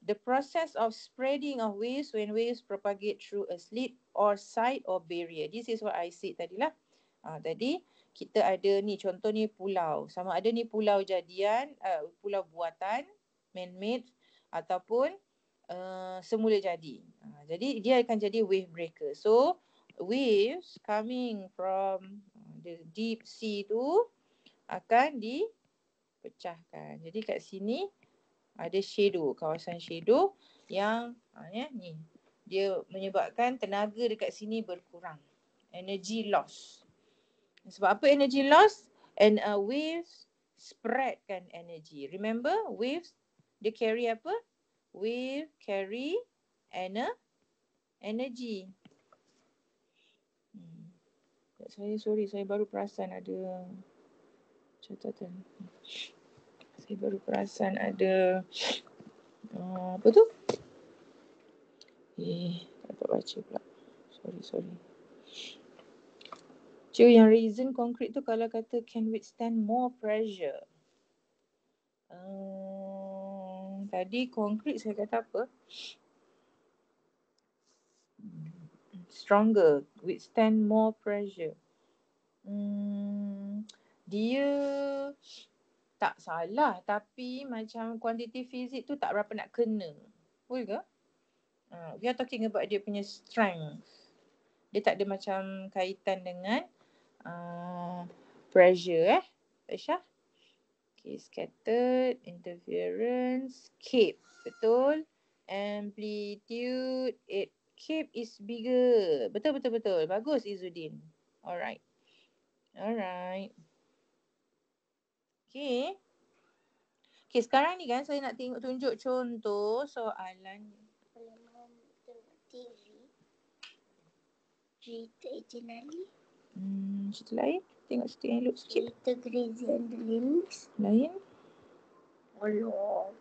A: the process of spreading of waves when waves propagate through a slit or side or barrier. This is what I said tadilah. Tadi kita ada ni, contoh ni pulau. Sama ada ni pulau pulau buatan, man-made ataupun semula jadi. Jadi dia akan jadi wave breaker. So waves coming from the deep sea tu akan dipecahkan. Jadi kat sini ada shadow, kawasan shadow yang ni dia menyebabkan tenaga dekat sini berkurang. Energy loss. Sebab apa energy loss? And waves spreadkan energy. Remember waves dia carry apa? Wave carry energy. Saya baru perasan ada catatan. Saya baru perasan ada apa tu? Tak dapat baca pula. Sorry. Yang resin concrete tu kalau kata can withstand more pressure. Tadi concrete saya kata apa? Stronger, withstand more pressure. Dia tak salah tapi macam kuantiti fizik tu tak berapa nak kena. Betul ke? We are talking about dia punya strength. Dia tak ada macam kaitan dengan pressure Aisyah. Okay, scattered, interference, cape. Betul. Amplitude, cape is bigger. Betul. Bagus Izzuddin. Alright. Okay, Okay, sekarang ni kan saya nak tunjuk contoh soalan.
B: Kalau tengok TV, cerita Ejen Ali.
A: Cerita lain. Tengok cerita yang elok sikit.
B: Cerita Crazy and the Limits.
A: Lain.
B: Allah.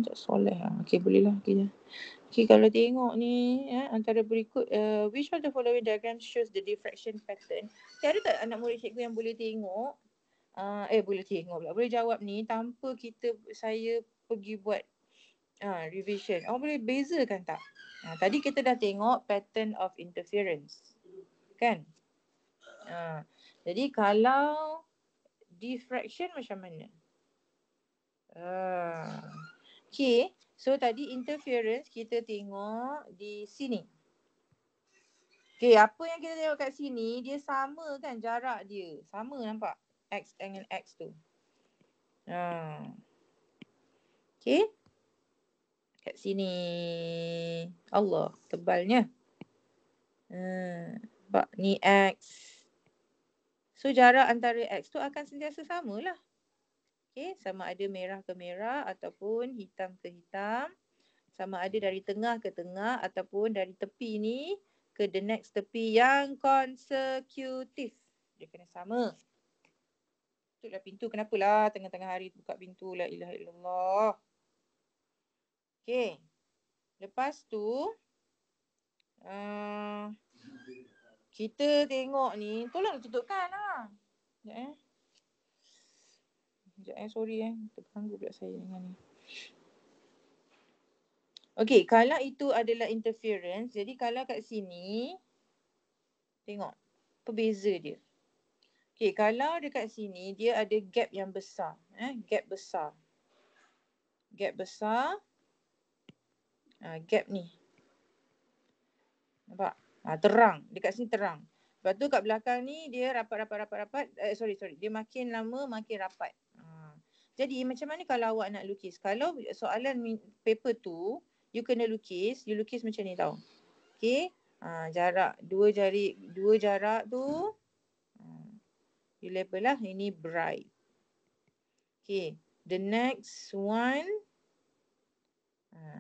A: Tak soleh lah. Okay, boleh lah. Okay, kalau tengok ni, antara berikut, which of the following diagram shows the diffraction pattern? Okay, ada tak anak murid cikgu yang boleh tengok? Boleh tengok pula. Boleh jawab ni tanpa saya pergi buat revision. Boleh bezakan tak? Tadi kita dah tengok pattern of interference. Kan? Jadi kalau diffraction macam mana? Okay. So tadi interference kita tengok di sini. Okay, apa yang kita tengok kat sini, dia sama kan jarak dia. Sama nampak? X dengan X tu. Okay. Kat sini. Allah, tebalnya. Nampak? Ni X. So jarak antara X tu akan sentiasa sama lah. Okay, sama ada merah ke merah ataupun hitam ke hitam. Sama ada dari tengah ke tengah ataupun dari tepi ni ke the next tepi yang konsekutif. Dia kena sama. Tutuplah pintu, kenapalah tengah-tengah hari buka pintu, la ilaha illallah. Okay. Lepas tu kita tengok ni, tolong tutupkan lah. Sekejap sorry terganggu pula saya dengan ni. Okay, kalau itu adalah interference, jadi kalau kat sini, tengok, apa beza dia? Okay, kalau dekat sini, dia ada gap yang besar. Gap besar. Gap besar. Gap ni. Nampak? Terang. Dekat sini terang. Lepas tu kat belakang ni, dia rapat. Sorry. Dia makin lama, makin rapat. Jadi, macam mana kalau awak nak lukis? Kalau soalan paper tu, you kena lukis. You lukis macam ni tau. Okay. Jarak. Dua jarak tu. You label lah. Ini bright. Okay. The next one.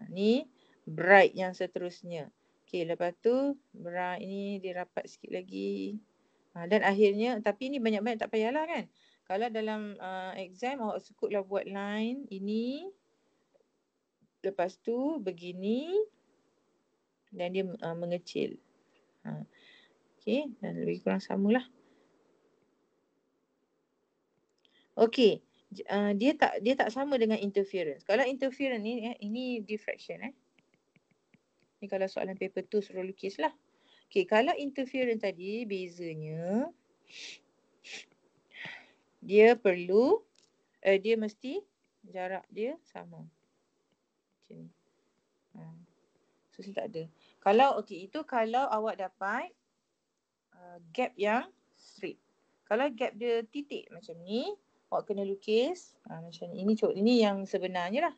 A: Ni bright yang seterusnya. Okay. Lepas tu. Bright ni dia rapat sikit lagi. Dan akhirnya. Tapi ni banyak-banyak tak payahlah kan. Kalau dalam exam awak sukutlah buat line ini. Lepas tu begini. Dan dia mengecil. Okay. Dan lebih kurang samalah. Okay. Dia tak sama dengan interference. Kalau interference ni, ini diffraction. Ni kalau soalan paper tu suruh lukis lah. Okay. Kalau interference tadi, bezanya. Dia perlu, dia mesti jarak dia sama. Macam ni. So, tak ada. Kalau, itu kalau awak dapat gap yang straight. Kalau gap dia titik macam ni, awak kena lukis macam ni. Ini yang sebenarnya lah.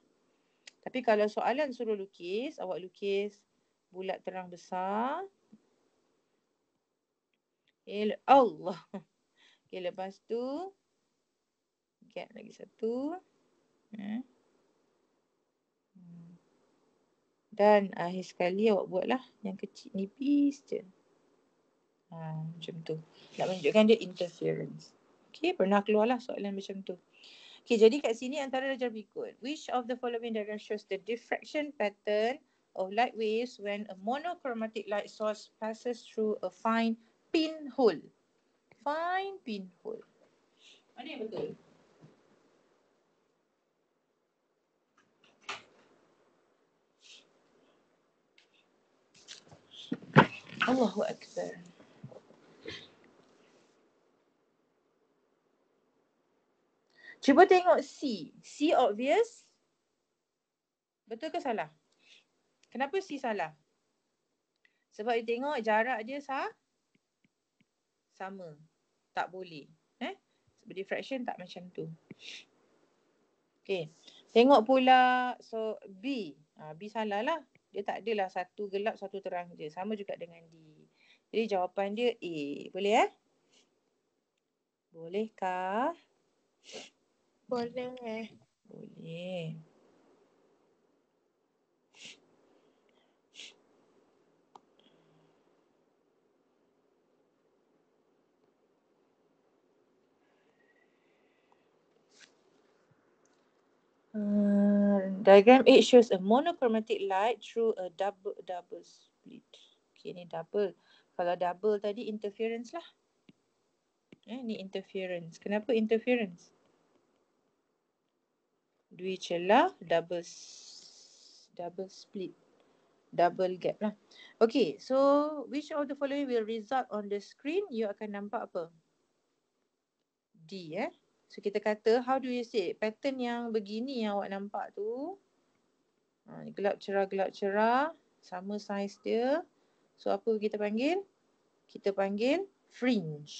A: Tapi kalau soalan suruh lukis, awak lukis bulat terang besar. Allah. Okay, lepas tu gap lagi satu. Dan akhir sekali awak buatlah yang kecil nipis je. Macam tu. Nak menunjukkan dia interference. Okay, pernah keluarlah soalan macam tu. Okay, jadi kat sini antara darjah berikut. Which of the following diagram shows the diffraction pattern of light waves when a monochromatic light source passes through a fine pinhole? Fine pinhole. Mana yang betul? Allahu Akbar. Cuba tengok C. C obvious. Betul ke salah? Kenapa C salah? Sebab dia tengok jarak dia sama. Tak boleh. Diffraction tak macam tu. Okay. Tengok pula B. B salah lah. Dia tak adalah satu gelap, satu terang je. Sama juga dengan D. Jadi jawapan dia A. Boleh Bolehkah?
B: Boleh.
A: Boleh. Diagram 8 shows a monochromatic light through a double split. Okay, ni double. Kalau double tadi interference lah. Ni interference. Kenapa interference? Dwi-celah double split. Double gap lah. Okay, so which of the following will result on the screen? You akan nampak apa? D. So kita kata, how do you say? Pattern yang begini yang awak nampak tu. Gelap cerah, sama saiz dia. So apa kita panggil? Kita panggil fringe.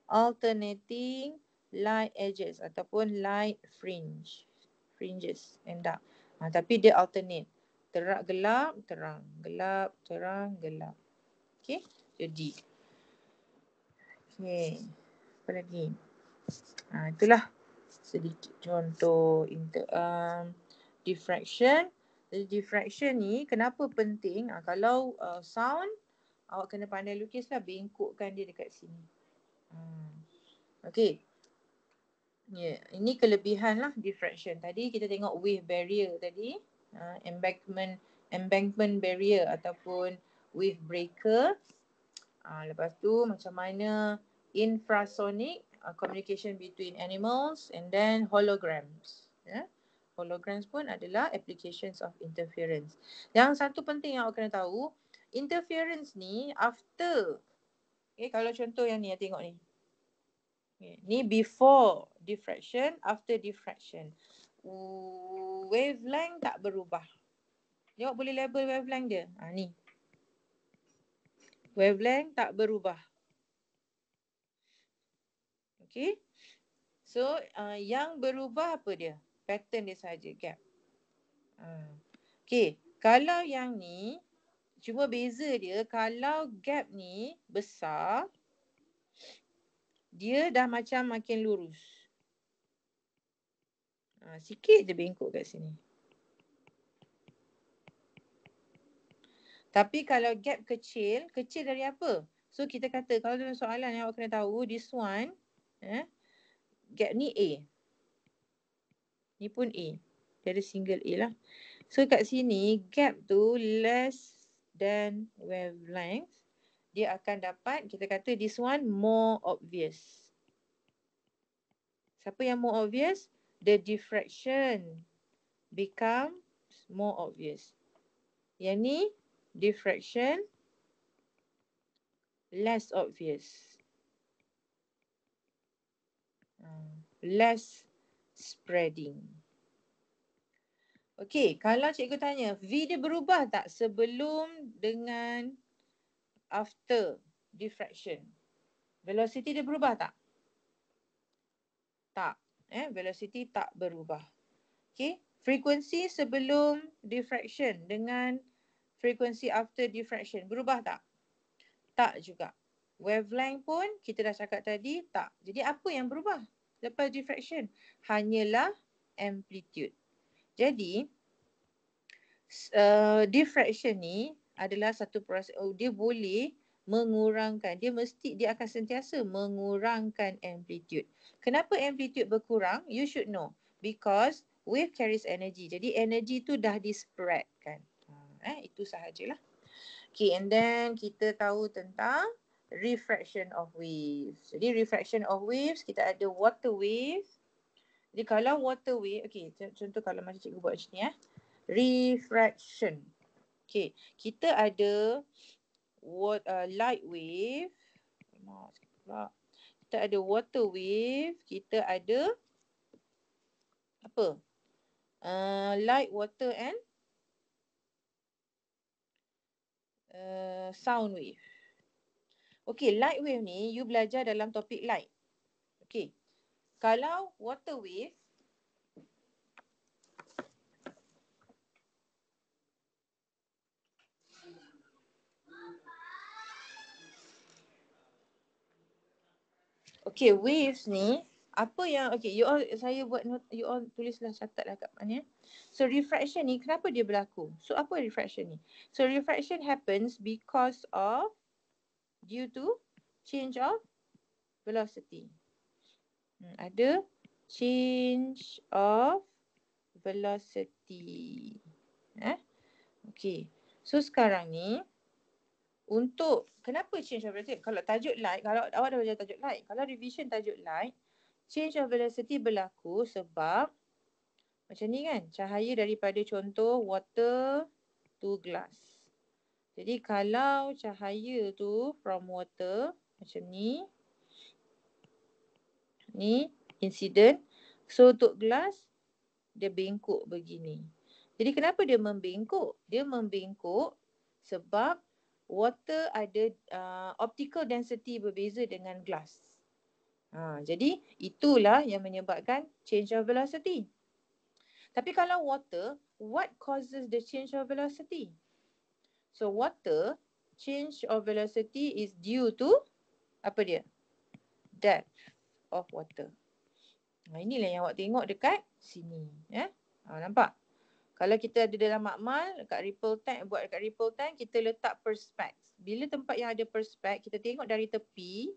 A: Alternating light edges ataupun light fringe. Fringes and dark. Tapi dia alternate. Terang, gelap, terang. Gelap, terang, gelap. Okay, jadi. Okay, apa lagi? Itulah sedikit contoh diffraction. Jadi diffraction ni kenapa penting? Kalau sound, awak kena pandai lukis lah, bengkokkan dia dekat sini. Okay. Ini kelebihan lah diffraction. Tadi kita tengok wave barrier tadi. Embankment barrier ataupun wave breaker. Lepas tu macam mana infrasonic communication between animals, and then holograms. Holograms pun adalah applications of interference. Yang satu penting yang awak kena tahu, interference ni after. Kalau contoh yang ni, tengok ni. Ni before diffraction, after diffraction. Wavelength tak berubah. Awak boleh label wavelength dia. Ni. Wavelength tak berubah. Okay. So, yang berubah apa dia? Pattern dia saja, gap. Okay. Kalau yang ni, cuma beza dia, kalau gap ni besar, dia dah macam makin lurus. Sikit je bengkok kat sini. Tapi kalau gap kecil, kecil dari apa? So kita kata, kalau dalam soalan yang awak kena tahu, this one, gap ni A. Ni pun A. Dia ada single A lah. So kat sini, gap tu less than wavelength. Dia akan dapat, kita kata this one more obvious. Siapa yang more obvious? The diffraction becomes more obvious. Yang ni, diffraction less obvious. Less spreading. Okay, kalau cikgu tanya, V dia berubah tak sebelum dengan after diffraction? Velocity dia berubah tak? Tak. Velocity tak berubah. Okay, frekuensi sebelum diffraction dengan frekuensi after diffraction berubah tak? Tak juga. Wavelength pun kita dah cakap tadi tak. Jadi apa yang berubah lepas diffraction? Hanyalah amplitude. Jadi diffraction ni adalah satu proses, dia boleh mengurangkan, dia akan sentiasa mengurangkan amplitude. Kenapa amplitude berkurang? You should know. Because wave carries energy. Jadi energy tu dah di-spreadkan. Itu sahajalah. Okay, and then kita tahu tentang refraction of waves. Jadi refraction of waves, kita ada water wave. Jadi kalau water wave, okay, contoh kalau macam cikgu buat macam ni refraction. Okay, kita ada light wave. Kita ada water wave. Kita ada apa? Light, water and sound wave. Okay, light wave ni you belajar dalam topik light. Okay, kalau water wave, okay, waves ni Apa yang, okay, you all, saya buat note, you all tulislah, catatlah kat mana. So refraction ni kenapa dia berlaku? So apa refraction ni? So refraction happens because of, due to change of velocity. Ada change of velocity. Okay. So sekarang ni, untuk kenapa change of velocity? Kalau tajuk light, kalau awak dah belajar tajuk light, kalau revision tajuk light, change of velocity berlaku sebab macam ni kan, cahaya daripada contoh water to glass. Jadi kalau cahaya tu from water macam ni incident. So untuk glass dia bengkok begini. Jadi kenapa dia membengkok? Dia membengkok sebab water ada optical density berbeza dengan glass. Jadi itulah yang menyebabkan change of velocity. Tapi kalau water, what causes the change of velocity? So water, change of velocity is due to apa dia? Depth of water. Inilah yang awak tengok dekat sini. Nampak? Kalau kita ada dalam makmal, dekat ripple tank, buat dekat ripple tank, kita letak perspex. Bila tempat yang ada perspex, kita tengok dari tepi,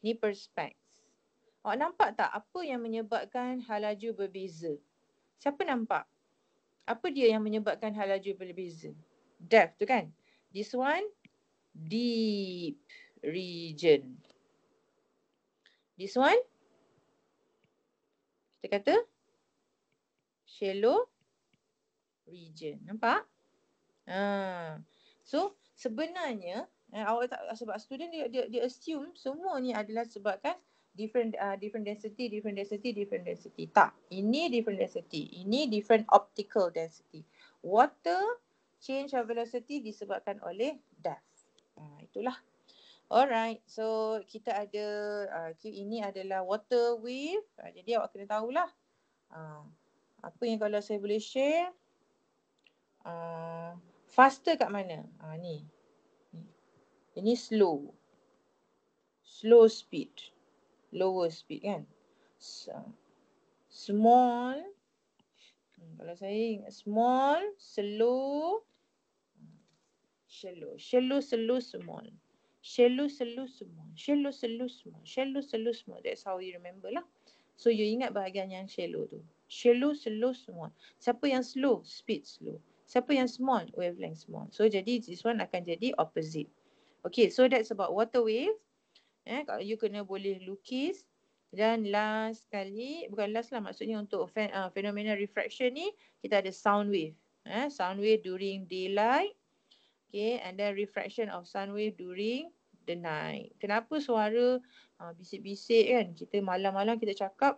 A: ni perspex. Awak nampak tak apa yang menyebabkan halaju berbeza? Siapa nampak? Apa dia yang menyebabkan halaju berbeza? Depth tu kan? This one, deep region. This one, kita kata shallow region. Nampak? So sebenarnya awak tak, sebab student dia assume semua ni adalah sebabkan different density. Tak, ini different density, ini different optical density. Water change of velocity disebabkan oleh depth. Itulah. Alright, so kita ada ini adalah water wave. Jadi awak kena tahulah apa yang kalau saya boleh share. Faster kat mana? Ni. Ini slow. Slow speed. Lower speed kan? Small. Kalau saya ingat small, slow, shallow. Shallow, slow, small. Shallow, slow, small. Shallow, slow, small. Shallow, slow, small. That's how you remember lah. So you ingat bahagian yang shallow tu. Shallow, slow, small. Siapa yang slow? Speed slow. Siapa yang small? Wavelength small. So jadi this one akan jadi opposite. Okay, so that's about water wave. Kalau you kena boleh lukis. Dan last kali, bukan last lah, maksudnya untuk fenomena refraction ni, kita ada sound wave. Sound wave during daylight. Okay, and then refraction of sound wave during the night. Kenapa suara bisik-bisik kan? Kita malam-malam kita cakap,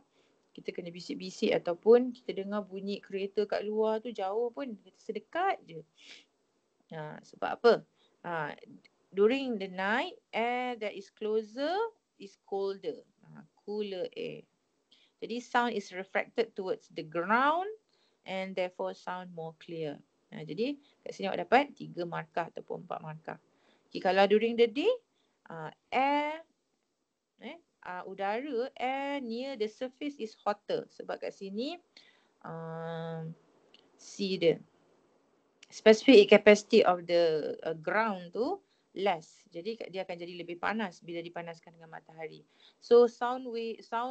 A: kita kena bisik-bisik ataupun kita dengar bunyi kereta kat luar tu jauh pun, kita sedekat je. Sebab apa? During the night, air that is closer is colder. Cooler air. Jadi sound is refracted towards the ground and therefore sound more clear. Jadi kat sini awak dapat 3 markah ataupun 4 markah. Okay, kalau during the day, air, udara, air near the surface is hotter. Sebab kat sini, see the specific capacity of the ground tu less. Jadi dia akan jadi lebih panas bila dipanaskan dengan matahari. So sound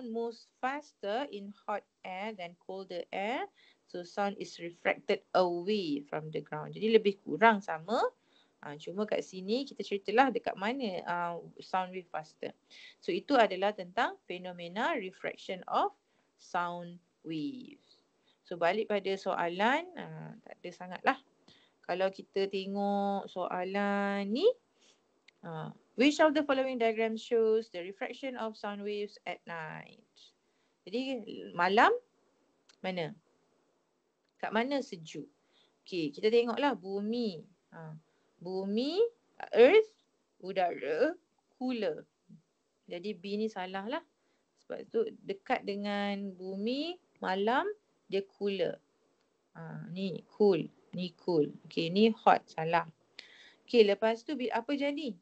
A: moves faster in hot air than colder air. So sound is refracted away from the ground. Jadi lebih kurang sama. Cuma kat sini kita ceritalah dekat mana sound wave faster. So itu adalah tentang fenomena refraction of sound waves. So balik pada soalan, tak ada sangat lah. Kalau kita tengok soalan ni, which of the following diagram shows the refraction of sound waves at night? Jadi malam mana? Kat mana sejuk? Okay, kita tengoklah bumi. Bumi, earth, udara, cooler. Jadi B ni salah lah. Sebab tu dekat dengan bumi, malam dia cooler. Ni cool. Ni cool. Okay, ni hot. Salah. Okay, lepas tu apa jadi?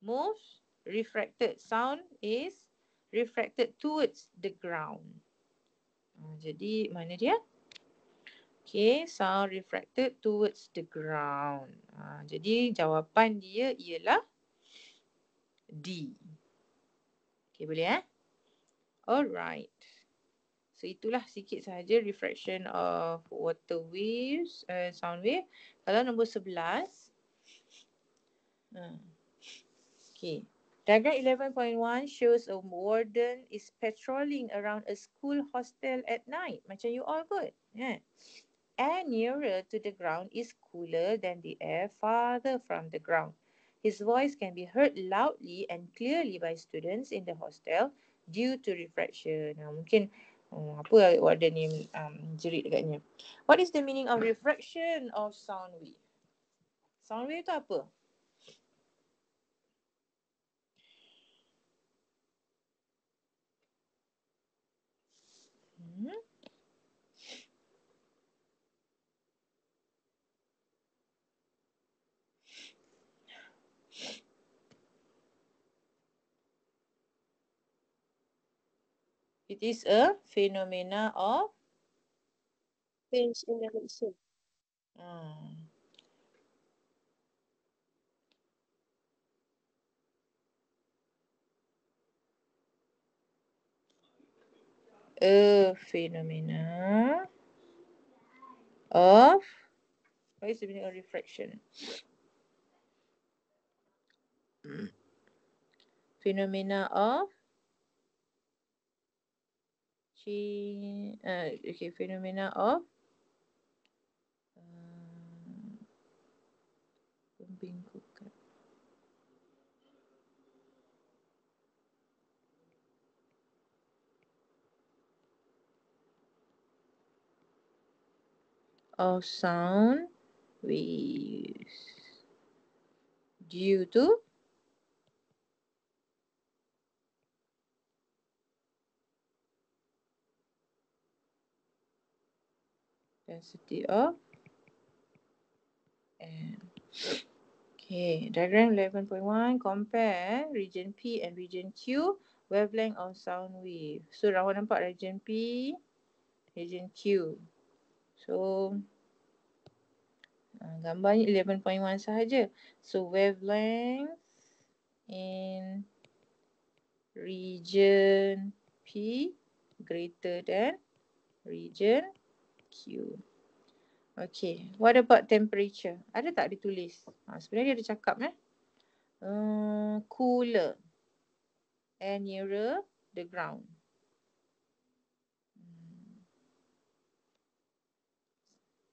A: Most refracted sound is refracted towards the ground. Jadi mana dia? Okay, sound refracted towards the ground. Jadi jawapan dia ialah D. Okay, boleh Alright. So itulah sikit sahaja refraction of water waves, sound wave. Kalau nombor 11. Okay. Diagram 11.1 shows a warden is patrolling around a school hostel at night. Macam you all good. Air nearer to the ground is cooler than the air farther from the ground. His voice can be heard loudly and clearly by students in the hostel due to refraction. Mungkin apa warden ni jerit dekatnya. What is the meaning of refraction of sound wave? Sound wave tu apa? It is a phenomena of
B: Change in direction.
A: A phenomena of, what is the meaning of refraction? Phenomena of phenomena of pembengkukan. Of sound waves due to density of air. Okay, diagram 11.1, compare region P and region Q, wavelength of sound wave. So, Rahul nampak region P, region Q. So, gambarnya 11.1 sahaja. So, wavelength in region P greater than region Q. Okay, what about temperature? Ada tak ditulis? Sebenarnya dia ada cakap cooler and nearer the ground.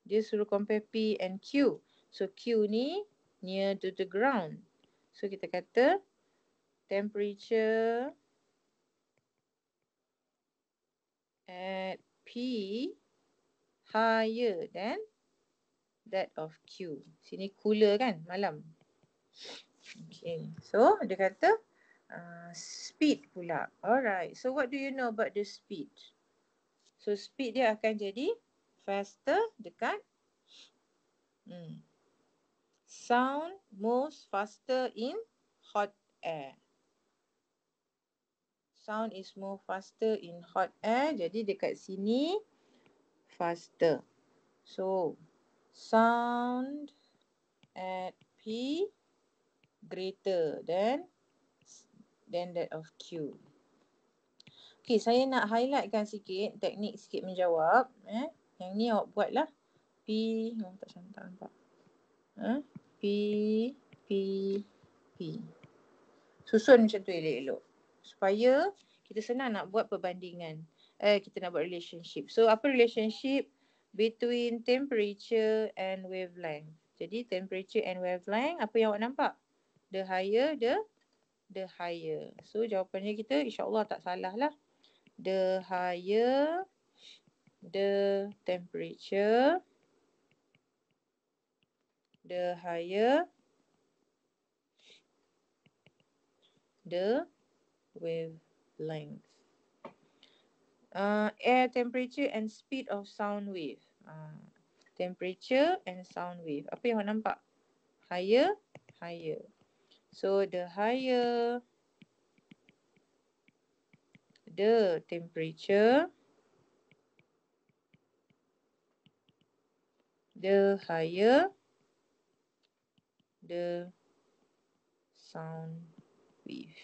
A: Dia suruh compare P and Q. So Q ni near to the ground. So kita kata temperature at P higher than that of Q. Sini cooler kan malam. Okay, so dia kata speed pula. Alright, so what do you know about the speed? So speed dia akan jadi faster dekat sound moves faster in hot air. Sound is move faster in hot air, jadi dekat sini faster. So sound at P greater than that of Q. Okay, saya nak highlightkan sikit, teknik sikit menjawab. Yang ni awak buatlah. P, tak nampak. P. Susun macam tu elok-elok. Supaya kita senang nak buat perbandingan. Kita nak buat relationship. So, apa relationship between temperature and wavelength? Jadi, temperature and wavelength, apa yang awak nampak? The higher, the higher. So, jawapannya kita insyaAllah tak salah lah. The higher the temperature, the higher the wavelength. Air temperature and speed of sound wave. Temperature and sound wave. Apa yang awak nampak? Higher, higher. So the higher the temperature, the higher the sound wave.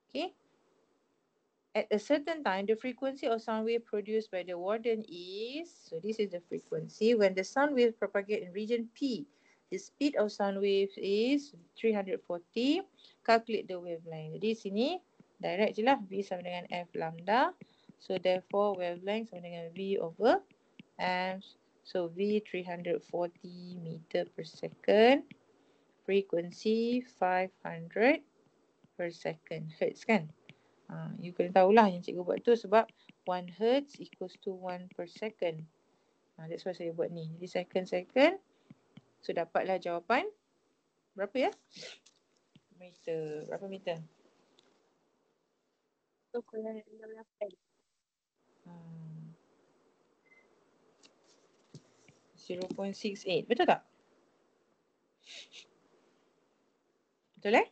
A: Okay. At a certain time, the frequency of sound wave produced by the warden is, so this is the frequency, when the sound wave propagate in region P, the speed of sound wave is 340, calculate the wavelength. Jadi sini, direct je lah, V sama dengan F lambda. So therefore, wavelength sama dengan V over M. So V 340 meter per second, frequency 500 per second, hertz kan? You kena tahulah yang cikgu buat tu sebab 1 Hz equals to 1 per second. That's why saya buat ni. Jadi second. So dapatlah jawapan. Berapa ya? Meter. Berapa meter? 0.68. Betul tak? Betul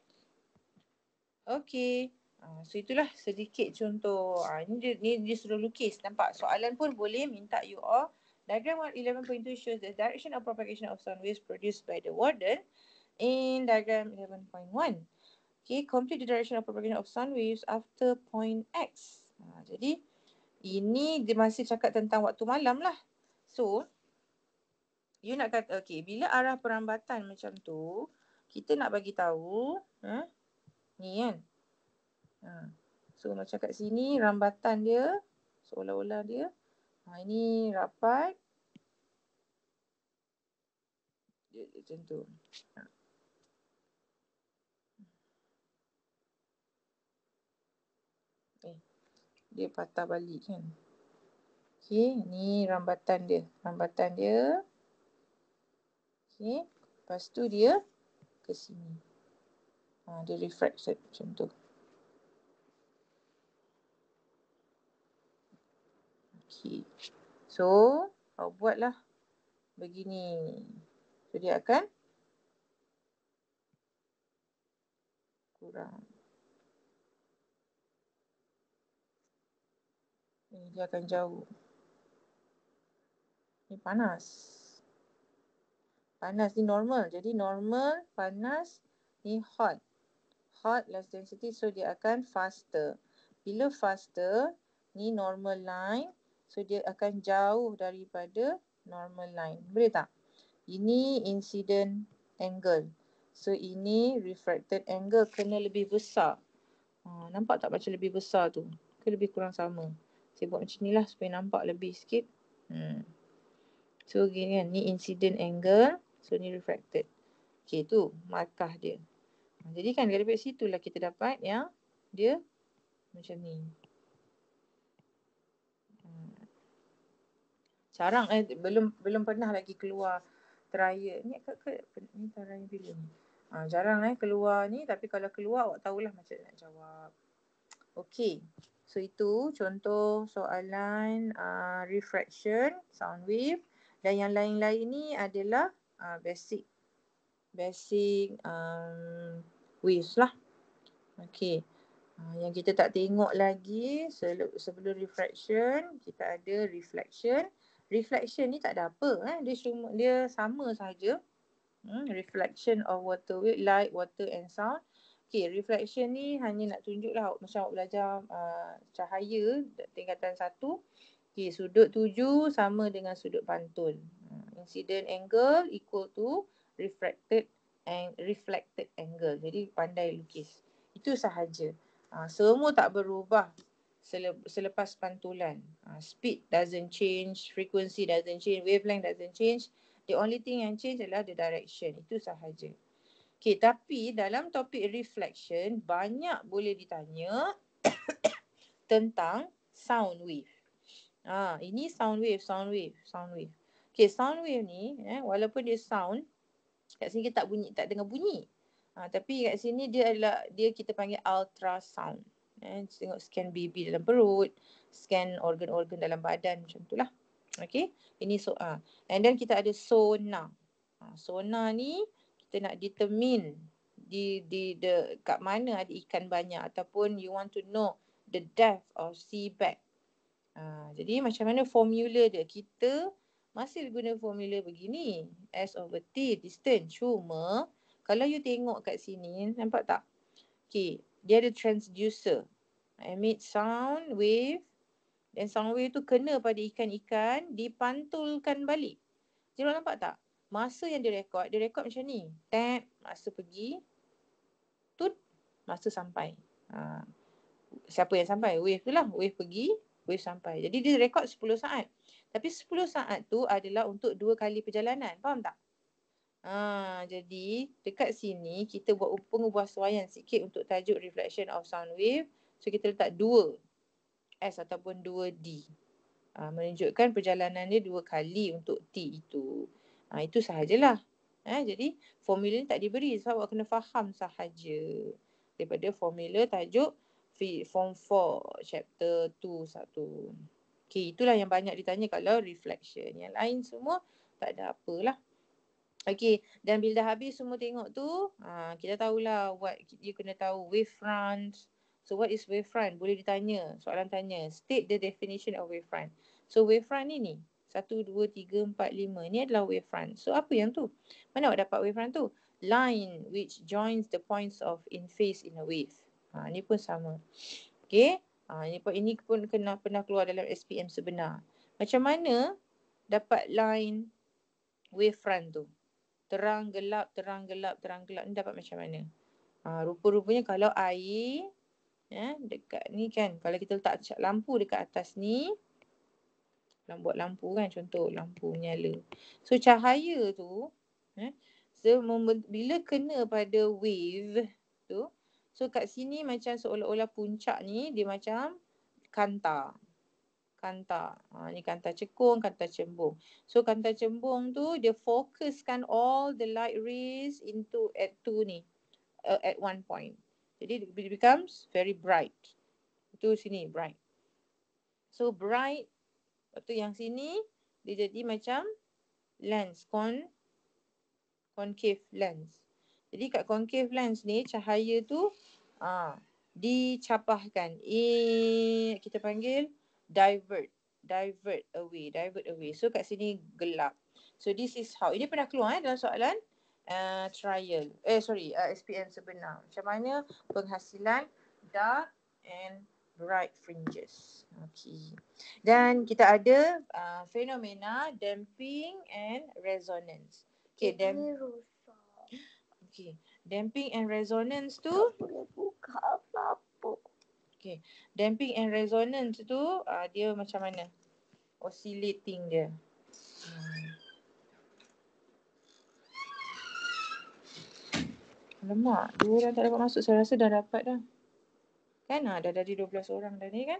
A: Okay. So itulah sedikit contoh. Ni dia suruh lukis. Nampak? Soalan pun boleh minta you all. Diagram 11.2 shows the direction of propagation of sound waves produced by the warden in diagram 11.1. Okay, complete the direction of propagation of sound waves after point X. Jadi, ini dia masih cakap tentang waktu malam lah. So, you nak kata, okay, bila arah perambatan macam tu, kita nak bagi tahu, ni kan. So macam kat sini rambatan dia seolah-olah dia ini rapat dia macam tu. Dia patah balik kan. Okay, ni rambatan dia. Okay, lepas tu dia ke sini. Dia refracted macam tu. Okay. So, awak buatlah begini. So, dia akan kurang. Dia akan jauh. Ni panas. Panas ni normal. Jadi normal, panas, ni hot. Hot, less density, so dia akan faster. Bila faster, ni normal line, so dia akan jauh daripada normal line. Boleh tak? Ini incident angle. So ini refracted angle, kena lebih besar. Nampak tak macam lebih besar tu? Ke lebih kurang sama? Saya buat macam ni lah supaya nampak lebih sikit. So gini kan, ni incident angle, so ni refracted. Okay, tu markah dia. Jadi kan daripada situlah kita dapat yang dia macam ni. Jarang belum pernah lagi keluar trial. Ni trial bila ni? Jarang keluar ni, tapi kalau keluar awak tahulah macam nak jawab. Okey. So itu contoh soalan refraction sound wave, dan yang lain-lain ni adalah basic waves lah. Okey. Yang kita tak tengok lagi sebelum refraction, kita ada reflection. Reflection ni tak ada apa, dia sama saja. Reflection of water, light, water and sound. Okay, reflection ni hanya nak tunjuklah macam awak belajar cahaya tingkatan 1. Okay, sudut 7 sama dengan sudut pantun. Incident angle equal to reflected angle. Jadi pandai lukis. Itu sahaja. Semua tak berubah selepas pantulan. Speed doesn't change, frequency doesn't change, wavelength doesn't change. The only thing yang change adalah the direction. Itu sahaja. Okay, tapi dalam topik reflection, banyak boleh ditanya tentang sound wave. Ini sound wave. Okay, sound wave ni, walaupun dia sound, kat sini kita tak dengar bunyi. Tapi kat sini dia kita panggil ultrasound. Tengok scan baby dalam perut, scan organ-organ dalam badan, macam tu lah. Okay, ini soal. And then kita ada sonar. Sonar ni kita nak determine kat mana ada ikan banyak, ataupun you want to know the depth of seabed. Jadi macam mana formula dia? Kita masih guna formula begini. S over T, distance. Cuma kalau you tengok kat sini, nampak tak? Okay, dia ada transducer. Emit sound wave. Dan sound wave tu kena pada ikan-ikan, dipantulkan balik. Jadi nampak tak? Masa yang dia rekod macam ni. Tap, masa pergi. Tut, masa sampai. Siapa yang sampai? Wave tu lah. Wave pergi, wave sampai. Jadi dia rekod 10 saat. Tapi 10 saat tu adalah untuk 2 kali perjalanan. Faham tak? Jadi dekat sini kita buat pengubahsuaian sikit untuk tajuk reflection of sound wave. So kita letak 2 S ataupun 2D. Menunjukkan perjalanan dia 2 kali untuk T itu. Itu sahajalah. Jadi formula ni tak diberi sebab awak kena faham sahaja. Daripada formula tajuk Form 4 Chapter 2 1. Okay, itulah yang banyak ditanya kalau reflection. Yang lain semua tak ada apalah. Okay, dan bila dah habis semua tengok tu, kita tahulah what you kena tahu wavefront. So what is wavefront? Boleh ditanya, soalan tanya. State the definition of wavefront. So wavefront ni 1, 2, 3, 4, 5. Ni adalah wavefront. So apa yang tu? Mana awak dapat wavefront tu? Line which joins the points of in phase in a wave. Ni pun sama. Okay. Ini pun pernah keluar dalam SPM sebenar. Macam mana dapat line wavefront tu? Terang, gelap, terang, gelap, terang, gelap. Ni dapat macam mana? Rupa-rupanya kalau air, dekat ni kan, kalau kita letak lampu dekat atas ni, buat lampu kan, contoh lampu nyala. So cahaya tu, bila kena pada wave tu, so kat sini macam seolah-olah puncak ni, dia macam kantar. Ni kantar cekung, kantar cembung. So kantar cembung tu dia fokuskan all the light rays into at one point. Jadi it becomes very bright. Itu sini bright. So bright, lepas tu yang sini dia jadi macam lens, concave lens. Jadi kat concave lens ni cahaya tu dicapahkan. Kita panggil divert away. So kat sini gelap. So this is how. Ini pernah keluar dalam soalan SPM sebenar. Macam mana penghasilan dark and bright fringes. Okay. Dan kita ada fenomena damping and resonance. Okay, damping and resonance tu
B: buka apa-apa.
A: Okay, damping and resonance tu dia macam mana? Oscillating dia. Alamak, 2 orang tak dapat masuk. Saya rasa dah dapat dah. Kan? Dah dari 12 orang dah ni kan?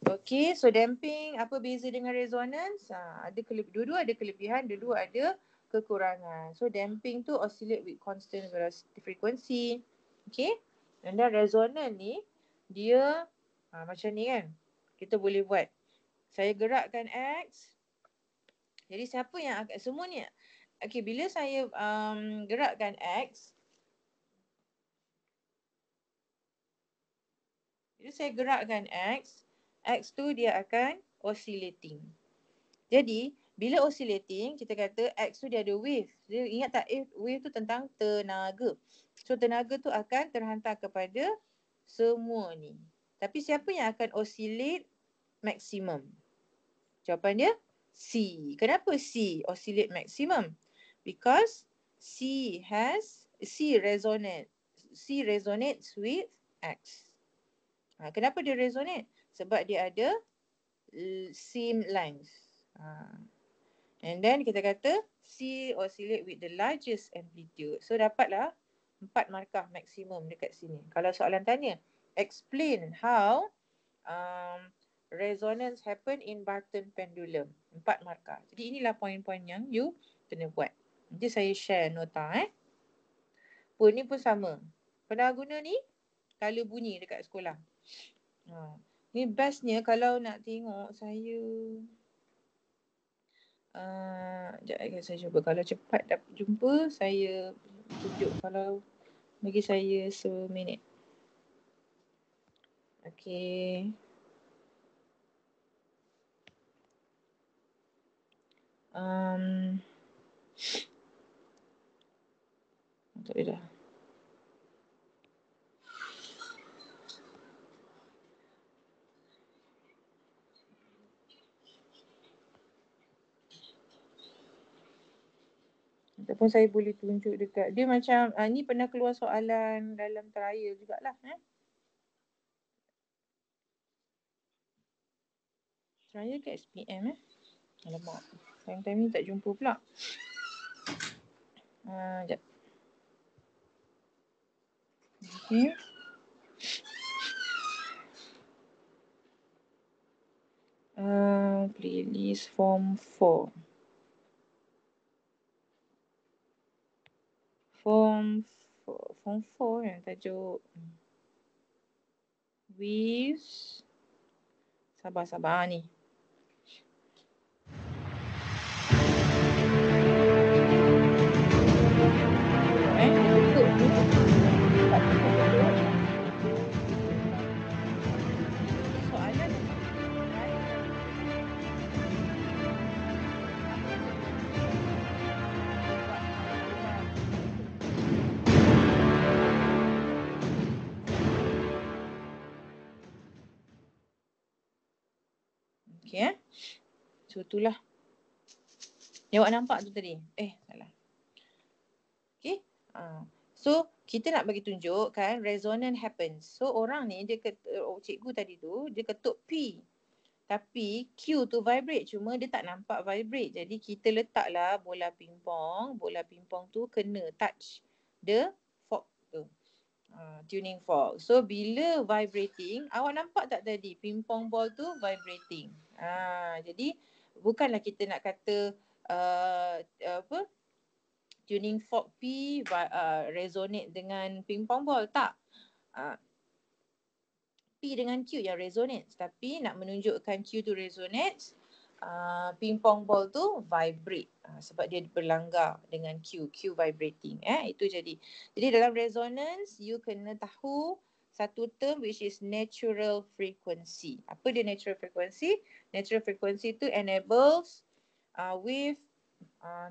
A: Okay, so damping apa beza dengan resonance? Dua-dua ada kelebihan, dua-dua ada kekurangan. So damping tu oscillate with constant velocity frequency. Okay? And then resonance ni dia macam ni kan. Kita boleh buat. Saya gerakkan X. Jadi siapa yang akan semua ni. Okay, bila saya gerakkan X. Bila saya gerakkan X tu dia akan oscillating. Jadi bila oscillating, kita kata X tu dia ada wave. Dia ingat tak wave tu tentang tenaga. So tenaga tu akan terhantar kepada semua ni. Tapi siapa yang akan oscillate maximum? Jawapan dia C. Kenapa C oscillate maximum? Because C resonates with X. Kenapa dia resonate? Sebab dia ada same length. And then kita kata C oscillate with the largest amplitude. So dapatlah 4 markah maksimum dekat sini. Kalau soalan tanya, explain how resonance happen in Barton pendulum. 4 markah. Jadi inilah poin-poin yang you kena buat. Nanti saya share nota Ni pun sama. Pernah guna ni? Kala bunyi dekat sekolah. Ni bestnya kalau nak tengok saya sekejap saya cuba. Kalau cepat dapat jumpa, saya tunjuk. Kalau bagi saya seminit. Okay. Tak ada dah. Ataupun saya boleh tunjuk dekat. Dia macam, ni pernah keluar soalan dalam trial jugalah. Trial ke SPM Alamak. Time-time ni tak jumpa pula. Sekejap. Okay. Playlist form 4. Form 4 yang tajuk with sabar ni. Soalan okay So itulah. Awak nampak tu tadi? Salah. Okay. So kita nak bagi tunjuk kan resonance happens. So orang ni dia cikgu tadi tu dia ketuk P. Tapi Q tu vibrate, cuma dia tak nampak vibrate. Jadi kita letaklah bola pingpong. Bola pingpong tu kena touch the fork tu. Tuning fork. So bila vibrating, awak nampak tak tadi pingpong ball tu vibrating. Jadi bukanlah kita nak kata tuning fork P resonate dengan pingpong ball, tak. P dengan Q yang resonates, tapi nak menunjukkan Q tu resonates, pingpong ball tu vibrate sebab dia berlanggar dengan Q vibrating. Itu jadi dalam resonance you kena tahu satu term which is natural frequency. Apa dia natural frequency? Natural frequency tu enables wave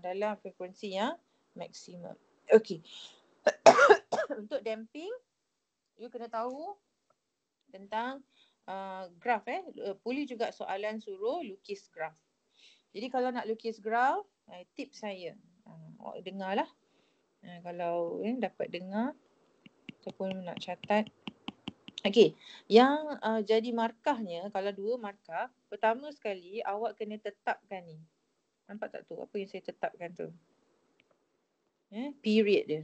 A: dalam frekuensi yang maksimum. Okay. Untuk damping you kena tahu tentang graf. Boleh juga soalan suruh lukis graf. Jadi kalau nak lukis graf, tips saya, awak dengarlah. Kalau dapat dengar ataupun nak catat. Okey, yang jadi markahnya, kalau 2 markah, pertama sekali awak kena tetapkan ni. Nampak tak tu? Apa yang saya tetapkan tu? Period dia.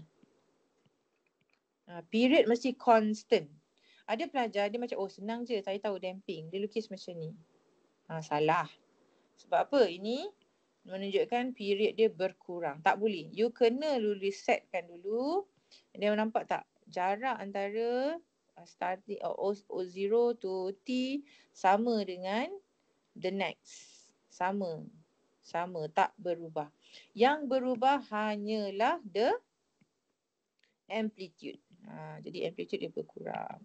A: Period mesti constant. Ada pelajar dia macam, senang je, saya tahu damping. Dia lukis macam ni. Salah. Sebab apa? Ini menunjukkan period dia berkurang. Tak boleh. You kena resetkan dulu. Dia nampak tak? Jarak antara starting O0 to T sama dengan the next. Sama. Tak berubah. Yang berubah hanyalah the amplitude. Jadi amplitude dia berkurang.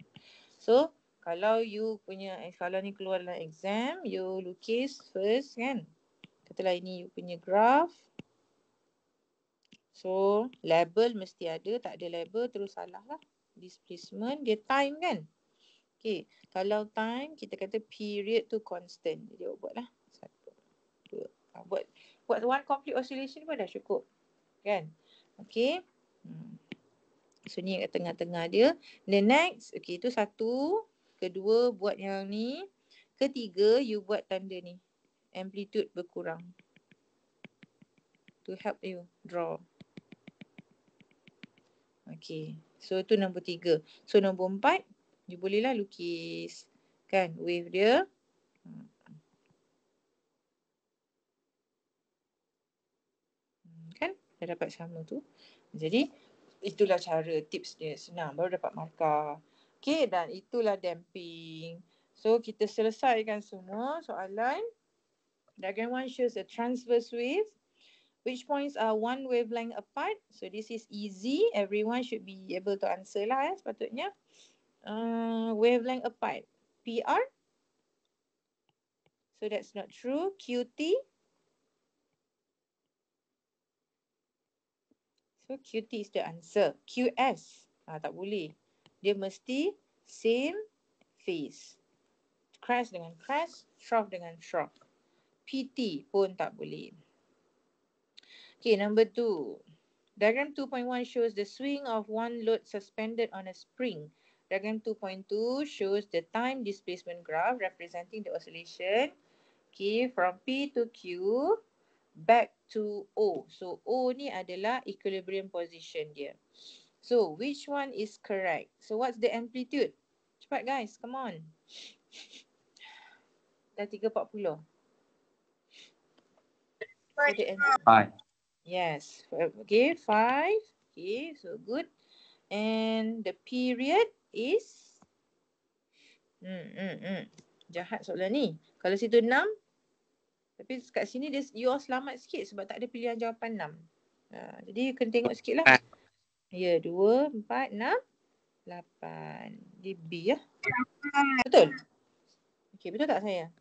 A: So, kalau you punya, kalau ni keluar dalam exam, you lukis first kan. Katalah ini you punya graph. So, label mesti ada. Tak ada label, terus salah lah. Displacement, dia time kan. Okay, kalau time, kita kata period tu constant. Jadi, awak buatlah. 1, 2. Buat one complete oscillation pun dah cukup. Kan? Okay. So, ni kat tengah-tengah dia. The next, okay, itu 1. Kedua, buat yang ni. Ketiga, you buat tanda ni. Amplitude berkurang. To help you draw. Okay. So, itu nombor 3. So, nombor 4, you bolehlah lukis. Kan? Wave dia. Kan? Dah dapat sama tu. Jadi, itulah cara tips dia. Senang. Baru dapat markah. Okay. Dan itulah damping. So, kita selesaikan semua soalan. Diagram 1 shows a transverse wave. Which points are 1 wavelength apart. So, this is easy. Everyone should be able to answer lah sepatutnya. Wavelength apart. PR? So that's not true. QT? So QT is the answer. QS? Tak boleh. Dia mesti same face. Crash dengan crash, trough dengan trough. PT pun tak boleh. Okay, number 2. Diagram 2.1 shows the swing of one load suspended on a spring. Diagram 2.2 shows the time displacement graph representing the oscillation, okay, from P to Q back to O. So O ni adalah equilibrium position dia. So which one is correct? So what's the amplitude? Cepat guys, come on. Dah 3.40. So the
C: Hi.
A: yes, okay, 5. Okay, so good. And the period is jahat soalan ni. Kalau situ 6, tapi kat sini dia you selamat sikit sebab tak ada pilihan jawapan 6. Jadi kena tengok sikit lah. Ya, 2, 4, 6, 8. Di B ya. Betul? Okay, betul tak saya?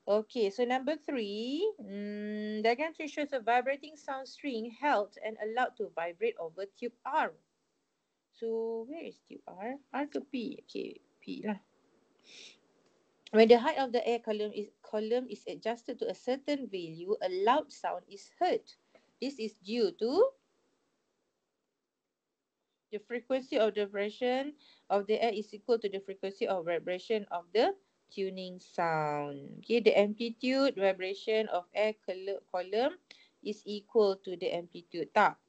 A: Okay, so number 3. Diagram 3 shows a vibrating sound string held and allowed to vibrate over tube R. So, where is tube R? R ke P? Okay, P lah. When the height of the air column is adjusted to a certain value, a loud sound is heard. This is due to the frequency of the vibration of the air is equal to the frequency of vibration of the tuning sound. Okay, the amplitude vibration of air column is equal to the amplitude. Tak?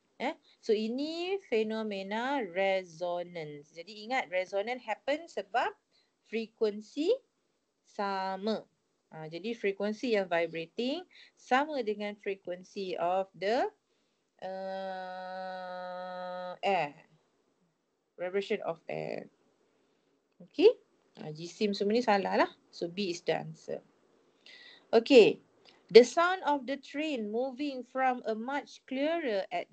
A: So ini fenomena resonance. Jadi ingat resonance happen sebab frekuensi sama. Jadi frekuensi yang vibrating sama dengan frekuensi of the air. Vibration of air. Okay. Jisim semua ni salah lah. So B is the answer. Okay. The sound of the train moving from a much clearer at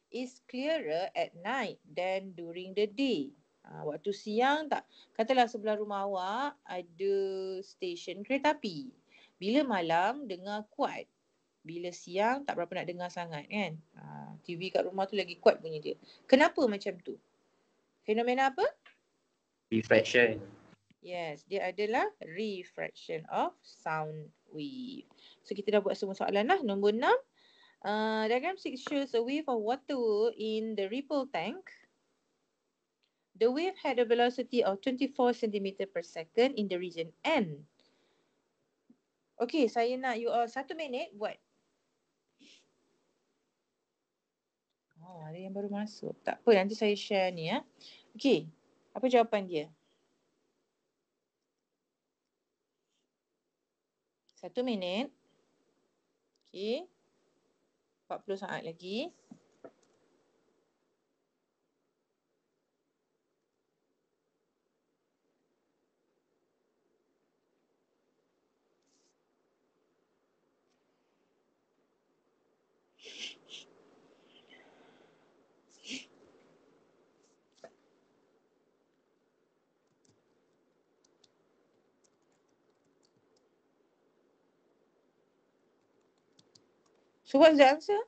A: is clearer at night than during the day. Waktu siang tak, katalah sebelah rumah awak ada stesen kereta api. Bila malam dengar kuat. Bila siang tak berapa nak dengar sangat kan. TV kat rumah tu lagi kuat bunyi dia. Kenapa macam tu? Fenomena apa?
C: Refraction.
A: Yes, dia adalah refraction of sound wave. So kita dah buat semua soalan lah. Nombor 6. Diagram 6 shows a wave of water in the ripple tank. The wave had a velocity of 24 cm per second in the region N. Okay, saya nak you all 1 minit buat. Ada yang baru masuk. Tak apa, nanti saya share ni ya. Okay, apa jawapan dia? 1 minit. Okay. 40 saat lagi. So what's the answer?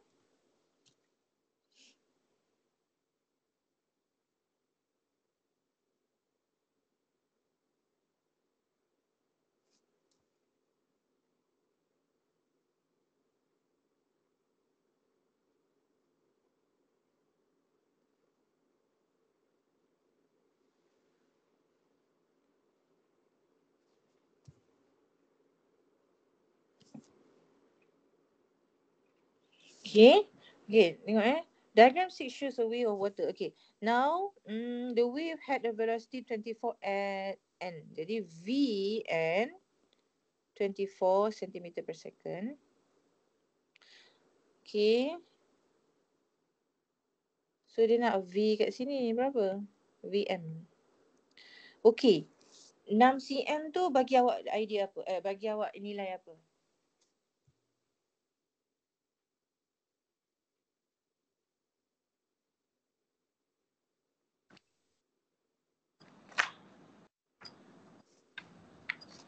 A: Okay. Okay, tengok Diagram 6 shows a wave of water. Okay. Now, the wave had a velocity 24 at n. Jadi V n 24 cm per second. Okay. So dia nak V kat sini berapa? Vm. Okay. 6 cm tu bagi awak idea apa? Bagi awak nilai apa?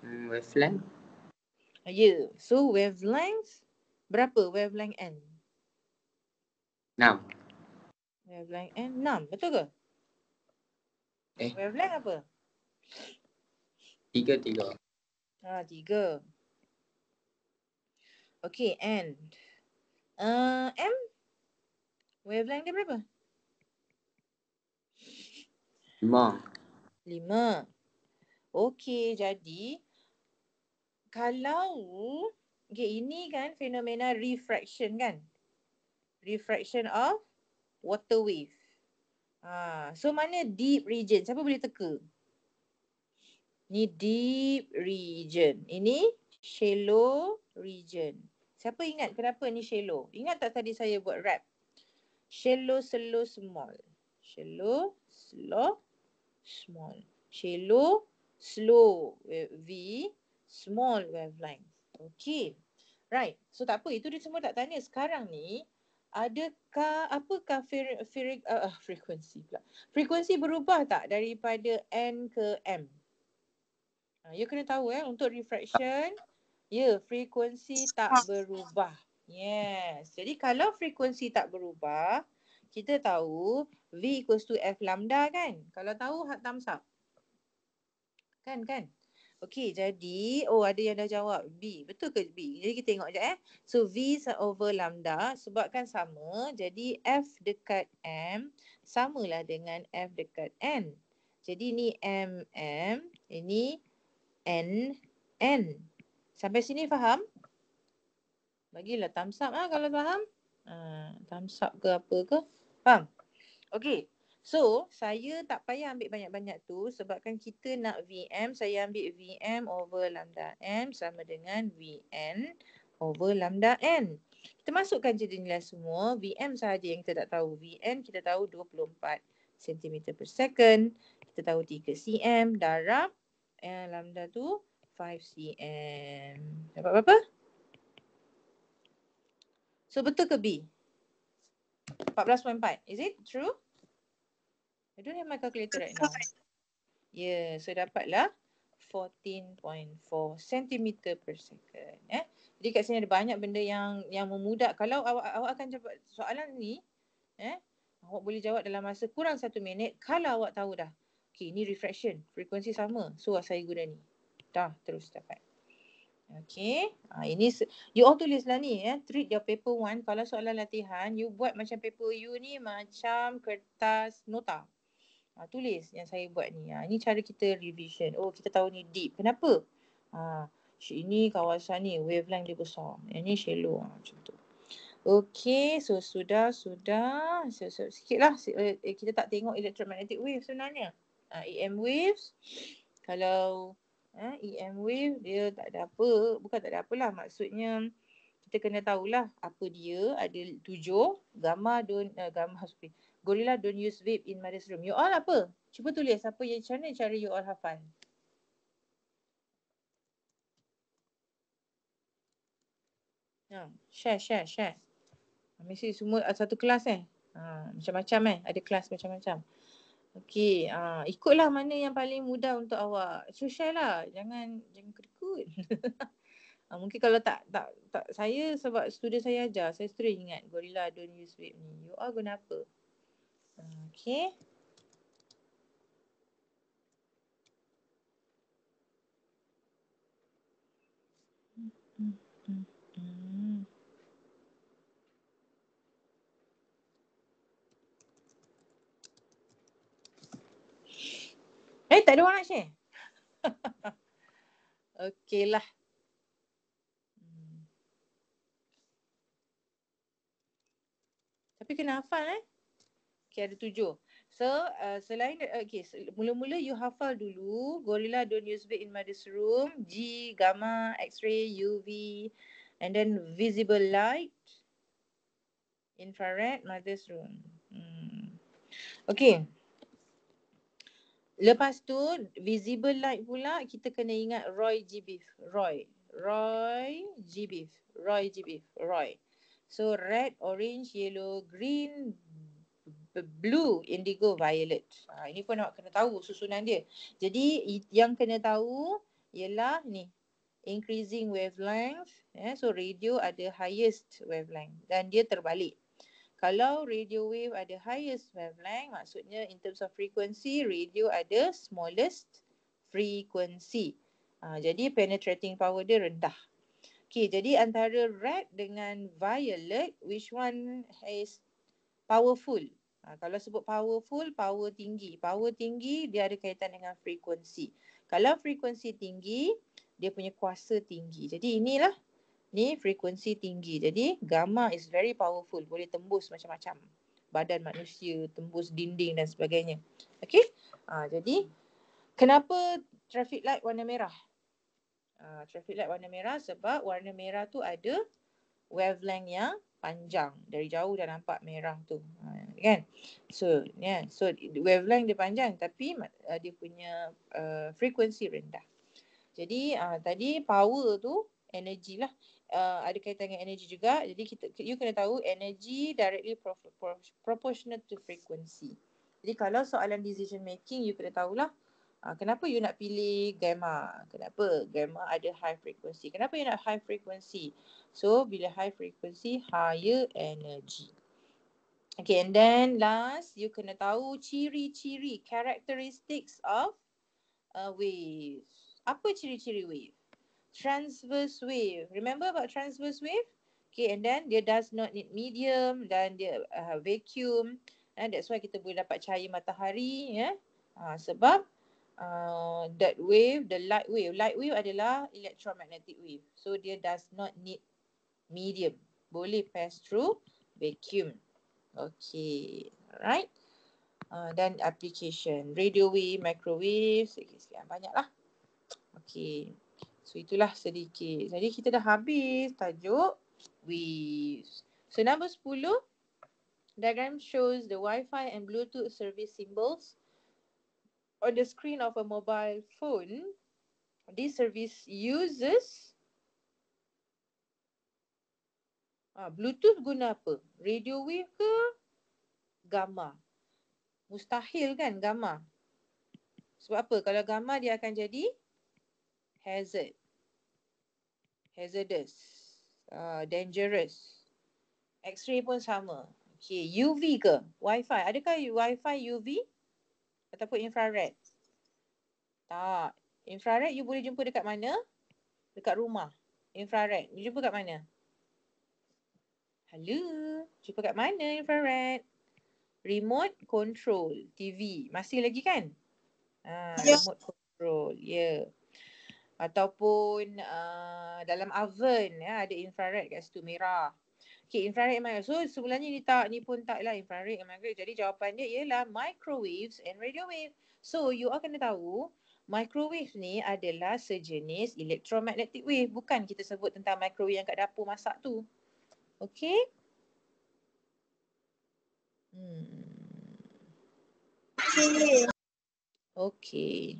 C: Wavelength.
A: Ya. So wavelength berapa wavelength N?
C: 6.
A: Wavelength N 6. Betul ke? Wavelength apa?
C: 3.
A: 3. Okay, N. M? Wavelength dia berapa?
C: 5.
A: 5. Okay, jadi kalau ini kan fenomena refraction kan? Refraction of water wave. So mana deep region? Siapa boleh teka? Ni deep region. Ini shallow region. Siapa ingat kenapa ni shallow? Ingat tak tadi saya buat rap? Shallow, slow, small. Shallow, slow, small. Shallow, slow V, small wavelength. Okay. Right. So tak apa. Itu dia semua tak tanya. Sekarang ni, apakah frekuensi pula? Frekuensi berubah tak daripada N ke M? You kena tahu untuk refraction, frekuensi tak berubah. Yes. Jadi kalau frekuensi tak berubah, kita tahu V equals to F lambda kan? Kalau tahu, thumbs up. Kan? Okey, jadi ada yang dah jawab B. Betul ke B? Jadi kita tengok sekejap So V over lambda sebabkan sama, jadi F dekat M samalah dengan F dekat N. Jadi ni M, ini N. Sampai sini faham? Bagilah thumbs up kalau faham. Thumbs up ke apa ke? Faham? Okey. So, saya tak payah ambil banyak-banyak tu sebabkan kita nak VM. Saya ambil VM over lambda M sama dengan VN over lambda N. Kita masukkan je nilai semua. VM sahaja yang kita tak tahu. VN kita tahu 24 cm per second. Kita tahu 3 cm. Darab lambda tu 5 cm. Dapat berapa? So, betul ke B? 14.4. Is it true? I don't have my calculator right now. So dapatlah 14.4 cm per second. Jadi kat sini ada banyak benda yang memudah. Kalau awak akan jawab soalan ni, awak boleh jawab dalam masa kurang 1 minit kalau awak tahu dah. Okay, ni refraction. Frekuensi sama. So saya guna ni. Dah, terus dapat. Okay. Ini you all tulislah ni. Treat your paper 1. Kalau soalan latihan, you buat macam paper you ni macam kertas nota. Tulis yang saya buat ni. Ini cara kita revision. Kita tahu ni deep. Kenapa? Ini kawasan ni wavelength dia besar. Yang ni shallow. Macam tu. Okay. So sudah. Sikit lah. Kita tak tengok electromagnetic wave sebenarnya. EM waves. Kalau EM wave dia tak ada apa. Bukan tak ada apalah. Maksudnya kita kena tahulah apa dia. Ada 7. Gorilla don't use vape in mother's room. You all apa? Cuba tulis apa yang cara you all hafal. Share. Mesti semua satu kelas macam-macam Ada kelas macam-macam. Okey, ikutlah mana yang paling mudah untuk awak. So share lah. Jangan kedekut. Mungkin kalau tak saya sebab student saya ajar, saya sering ingat Gorilla don't use vape ni. You all guna apa? Okay. Tak ada orang nak share? Okey lah. Tapi kena hafal Okay, ada 7. So, selain mula-mula you hafal dulu Gorilla don't use vape in mother's room, G, gamma, X-ray, UV, and then visible light, infrared, mother's room. Okay. Lepas tu, visible light pula kita kena ingat Roy G. Biff. Roy G. Biff. So, red, orange, yellow, green, blue, indigo, violet. Ini pun awak kena tahu susunan dia. Jadi yang kena tahu ialah ni, increasing wavelength. So radio ada highest wavelength dan dia terbalik. Kalau radio wave ada highest wavelength, maksudnya in terms of frequency, radio ada smallest frequency. Jadi penetrating power dia rendah. Okay, jadi antara red dengan violet, which one is powerful? Kalau sebut powerful, power tinggi. Power tinggi dia ada kaitan dengan frekuensi. Kalau frekuensi tinggi, dia punya kuasa tinggi. Jadi inilah ni frekuensi tinggi. Jadi gamma is very powerful. Boleh tembus macam-macam badan manusia, tembus dinding dan sebagainya. Okay. Jadi kenapa traffic light warna merah? Traffic light warna merah sebab warna merah tu ada wavelength yang panjang. Dari jauh dah nampak merah tu. Kan? So wavelength dia panjang tapi dia punya frekuensi rendah. Jadi tadi power tu energy lah. Ada kaitan dengan energy juga. Jadi you kena tahu energy directly proportional to frequency. Jadi kalau soalan decision making, you kena tahulah kenapa you nak pilih gamma. Kenapa gamma ada high frequency. Kenapa you nak high frequency. So bila high frequency, higher energy. Okay, and then last, you kena tahu ciri-ciri, characteristics of waves. Apa ciri-ciri wave? Transverse wave. Remember about transverse wave? Okay, and then dia does not need medium dan dia vacuum. And that's why kita boleh dapat cahaya matahari. Sebab that wave, the light wave. Light wave adalah electromagnetic wave. So dia does not need medium. Boleh pass through vacuum. Okay, alright. Dan application. Radio wave, microwave, sikit-sikit. Banyaklah. Okay. So itulah sedikit. Jadi kita dah habis tajuk waves. So nombor 10, diagram shows the Wi-Fi and Bluetooth service symbols on the screen of a mobile phone. This service uses Bluetooth guna apa? Radio wave ke gamma? Mustahil kan gamma? Sebab apa? Kalau gamma dia akan jadi hazardous, dangerous. X-ray pun sama. Okay, UV ke? Wi-Fi. Adakah Wi-Fi UV? Ataupun infrared? Tak. Infrared you boleh jumpa dekat mana? Dekat rumah. Infrared. You jumpa kat mana? Hello? Jumpa kat mana infrared? Remote control TV. Masih lagi kan? Remote control. Ya. Ataupun dalam oven ada infrared kat situ merah. Okay, infrared and microwave. So sebenarnya ni pun taklah infrared and microwave. Jadi jawapan dia ialah microwaves and radio wave. So you all kena tahu microwave ni adalah sejenis electromagnetic wave. Bukan kita sebut tentang microwave yang kat dapur masak tu. Okay. Okay.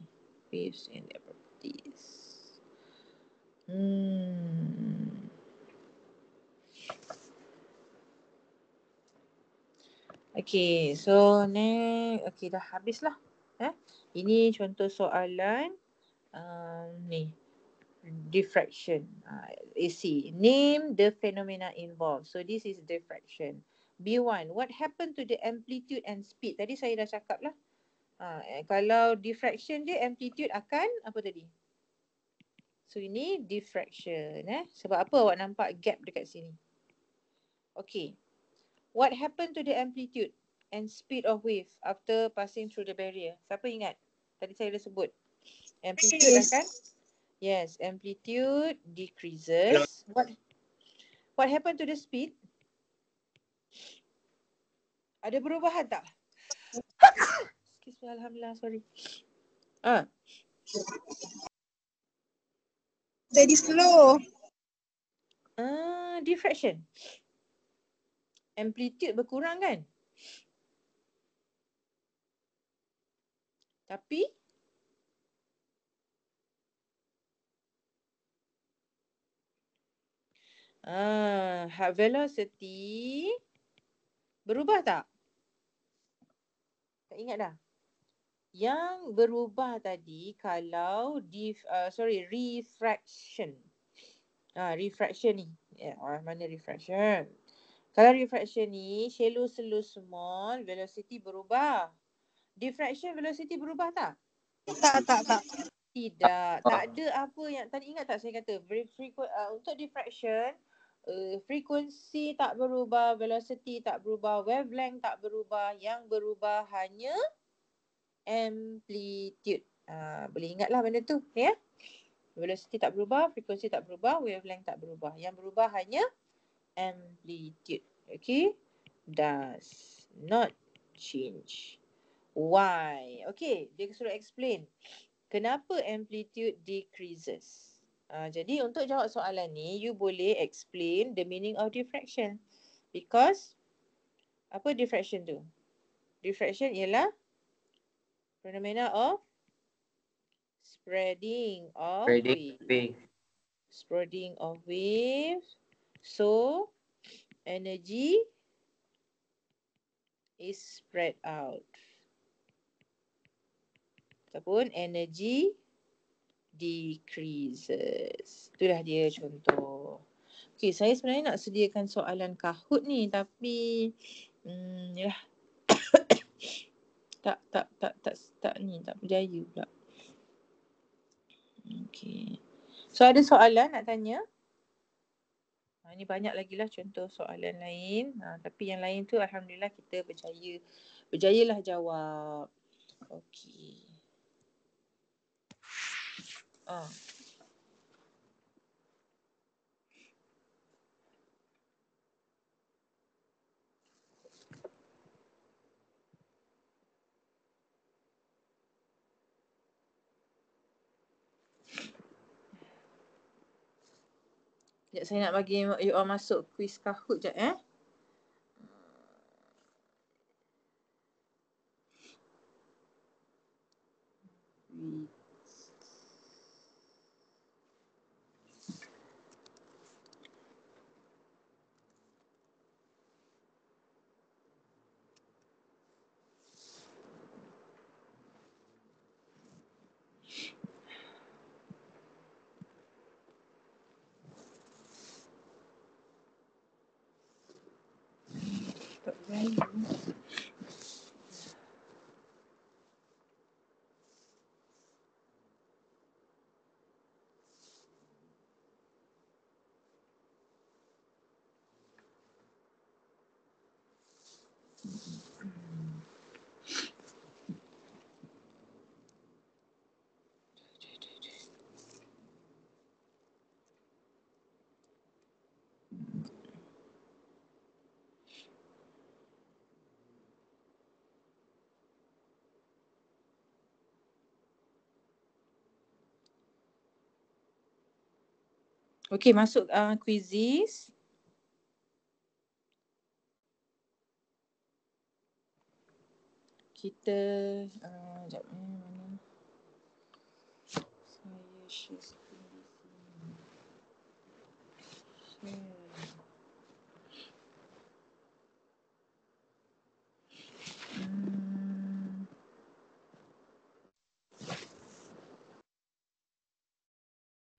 A: Waves and their properties. Okay, so next. Okay, dah habislah. Ini contoh soalan ni. Diffraction. AC. Name the phenomena involved. So this is diffraction. B1. What happened to the amplitude and speed? Tadi saya dah cakap lah. Kalau diffraction je, amplitude akan apa tadi? So ini diffraction. Sebab apa awak nampak gap dekat sini? Okay. What happened to the amplitude and speed of wave after passing through the barrier? Siapa ingat? Tadi saya dah sebut. Amplitude akan? Yes, amplitude decreases. What happened to the speed? Ada perubahan tak? Excuse me, alhamdulillah, sorry.
B: Jadi slow.
A: Diffraction. Amplitude berkurang kan? Tapi velocity berubah tak? Tak ingat dah? Yang berubah tadi kalau refraction. Refraction ni. Mana refraction? Kalau refraction ni shallow, slow, small, velocity berubah. Diffraction velocity berubah tak?
B: Tak.
A: Tidak. Tak ada apa yang tadi ingat tak saya kata untuk diffraction frekuensi tak berubah, velocity tak berubah, wavelength tak berubah, yang berubah hanya amplitude. Boleh ingatlah benda tu, ya? Velocity tak berubah, frekuensi tak berubah, wavelength tak berubah. Yang berubah hanya amplitude. Okay? Does not change. Why? Okay, dia suruh explain. Kenapa amplitude decreases? Jadi untuk jawab soalan ni, you boleh explain the meaning of diffraction. Because, apa diffraction tu? Diffraction ialah phenomena of spreading of wave. Spreading of wave. So, energy is spread out. Ataupun energy decreases. Itulah dia contoh. Okay, saya sebenarnya nak sediakan soalan Kahoot ni, tapi yalah. tak berjaya pula. Okay. So ada soalan nak tanya? Ni banyak lagi lah contoh soalan lain. Tapi yang lain tu alhamdulillah kita berjayalah jawab. Okay. Sekejap saya nak bagi you all masuk quiz Kahoot sekejap . Tak berjaya. Okey, masuk quizzes. Kita sekejap mana? Saya share screen di sini.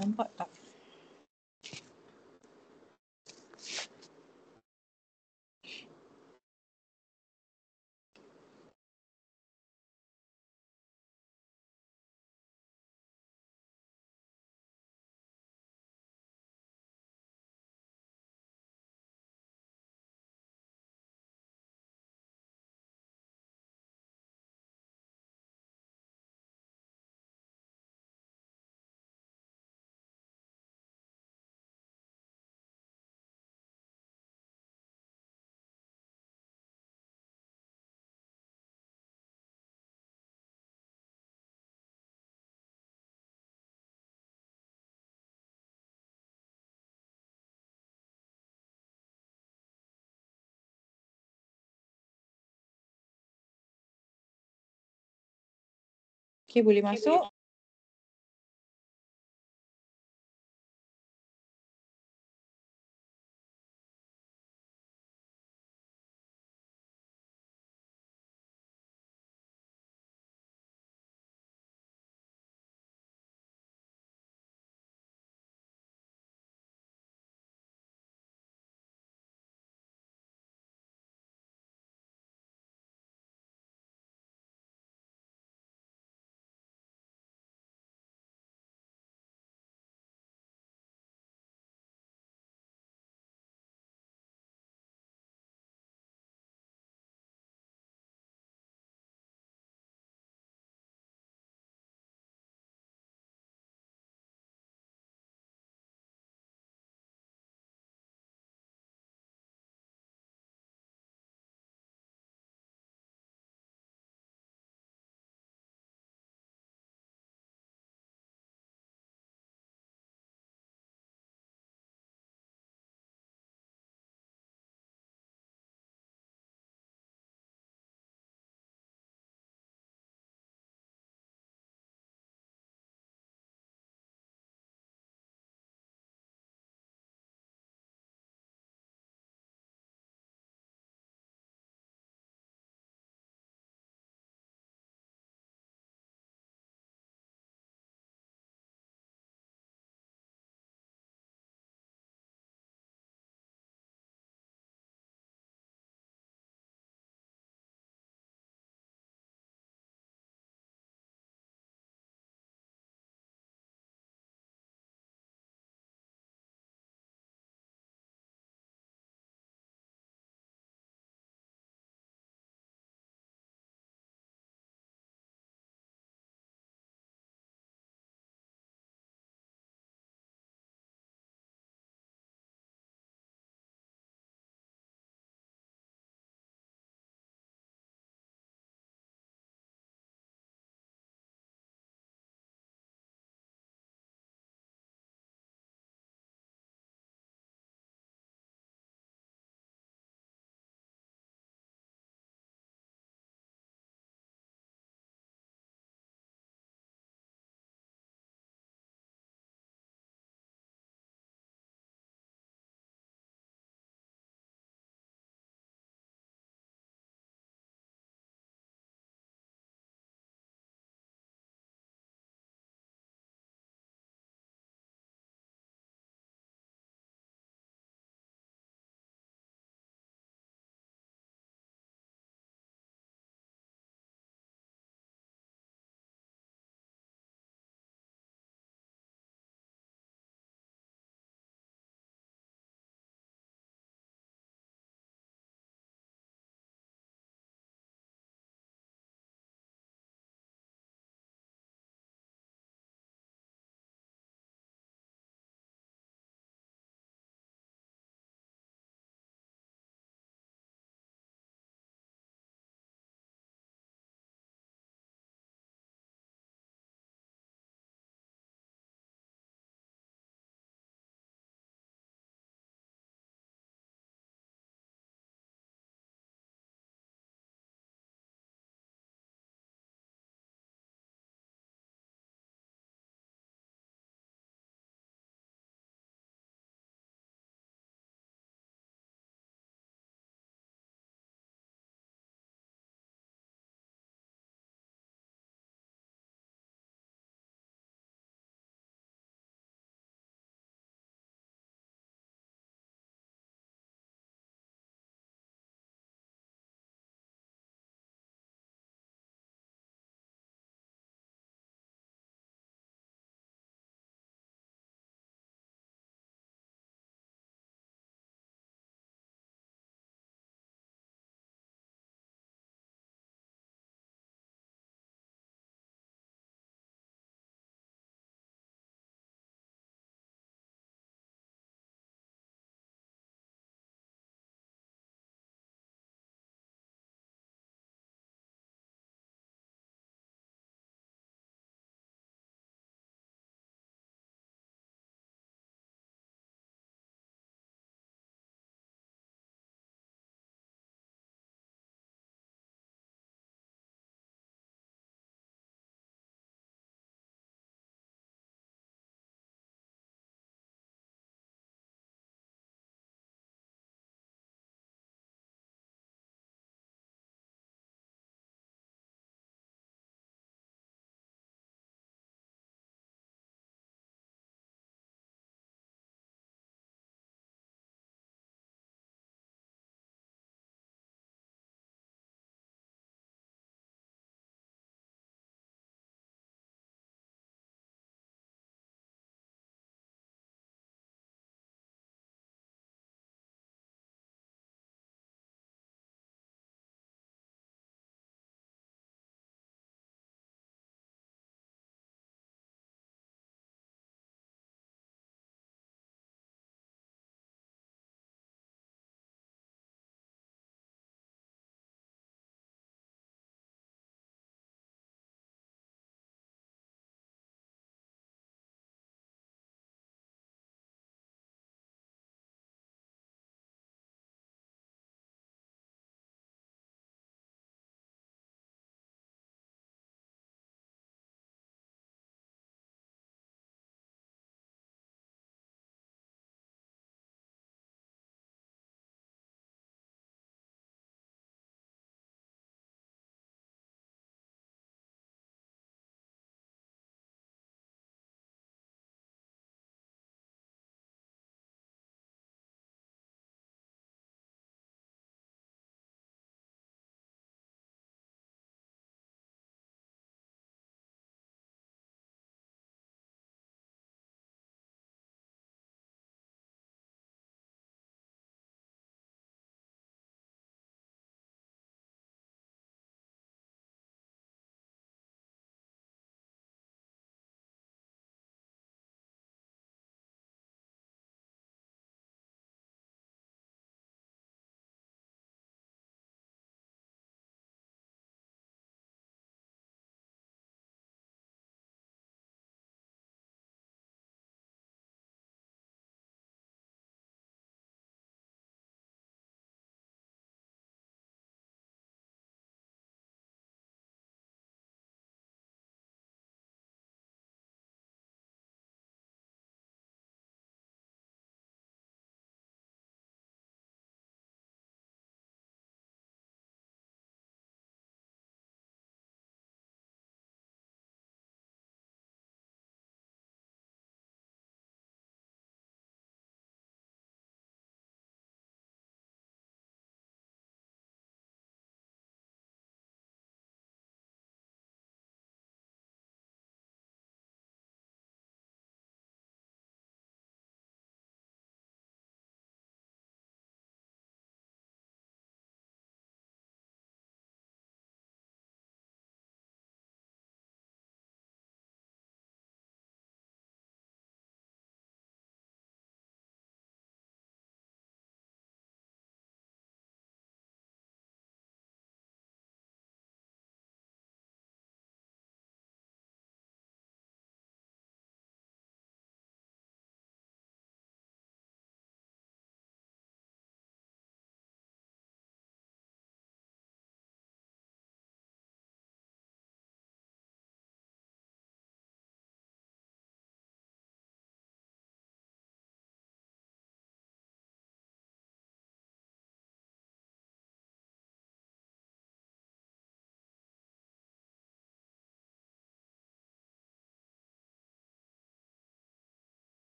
A: Nampak tak? Okey, boleh masuk?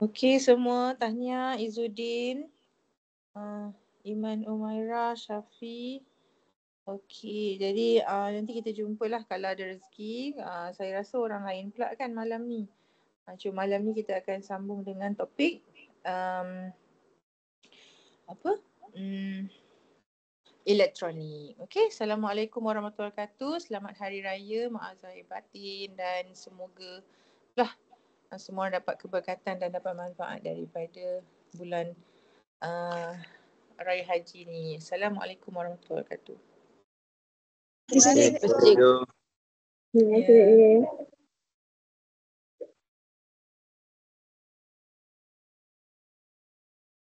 A: Okey semua, tahniah Izzuddin, Iman Umairah, Syafi. Okey, jadi nanti kita jumpalah kalau ada rezeki. Saya rasa orang lain pula kan malam ni. Cuma malam ni kita akan sambung dengan topik elektronik. Okey, Assalamualaikum warahmatullahi wabarakatuh. Selamat Hari Raya, maaf zahir batin dan semoga semua dapat keberkatan dan dapat manfaat daripada bulan Raya Haji ni. Assalamualaikum warahmatullahi wabarakatuh.
C: Terima kasih.
A: Ya.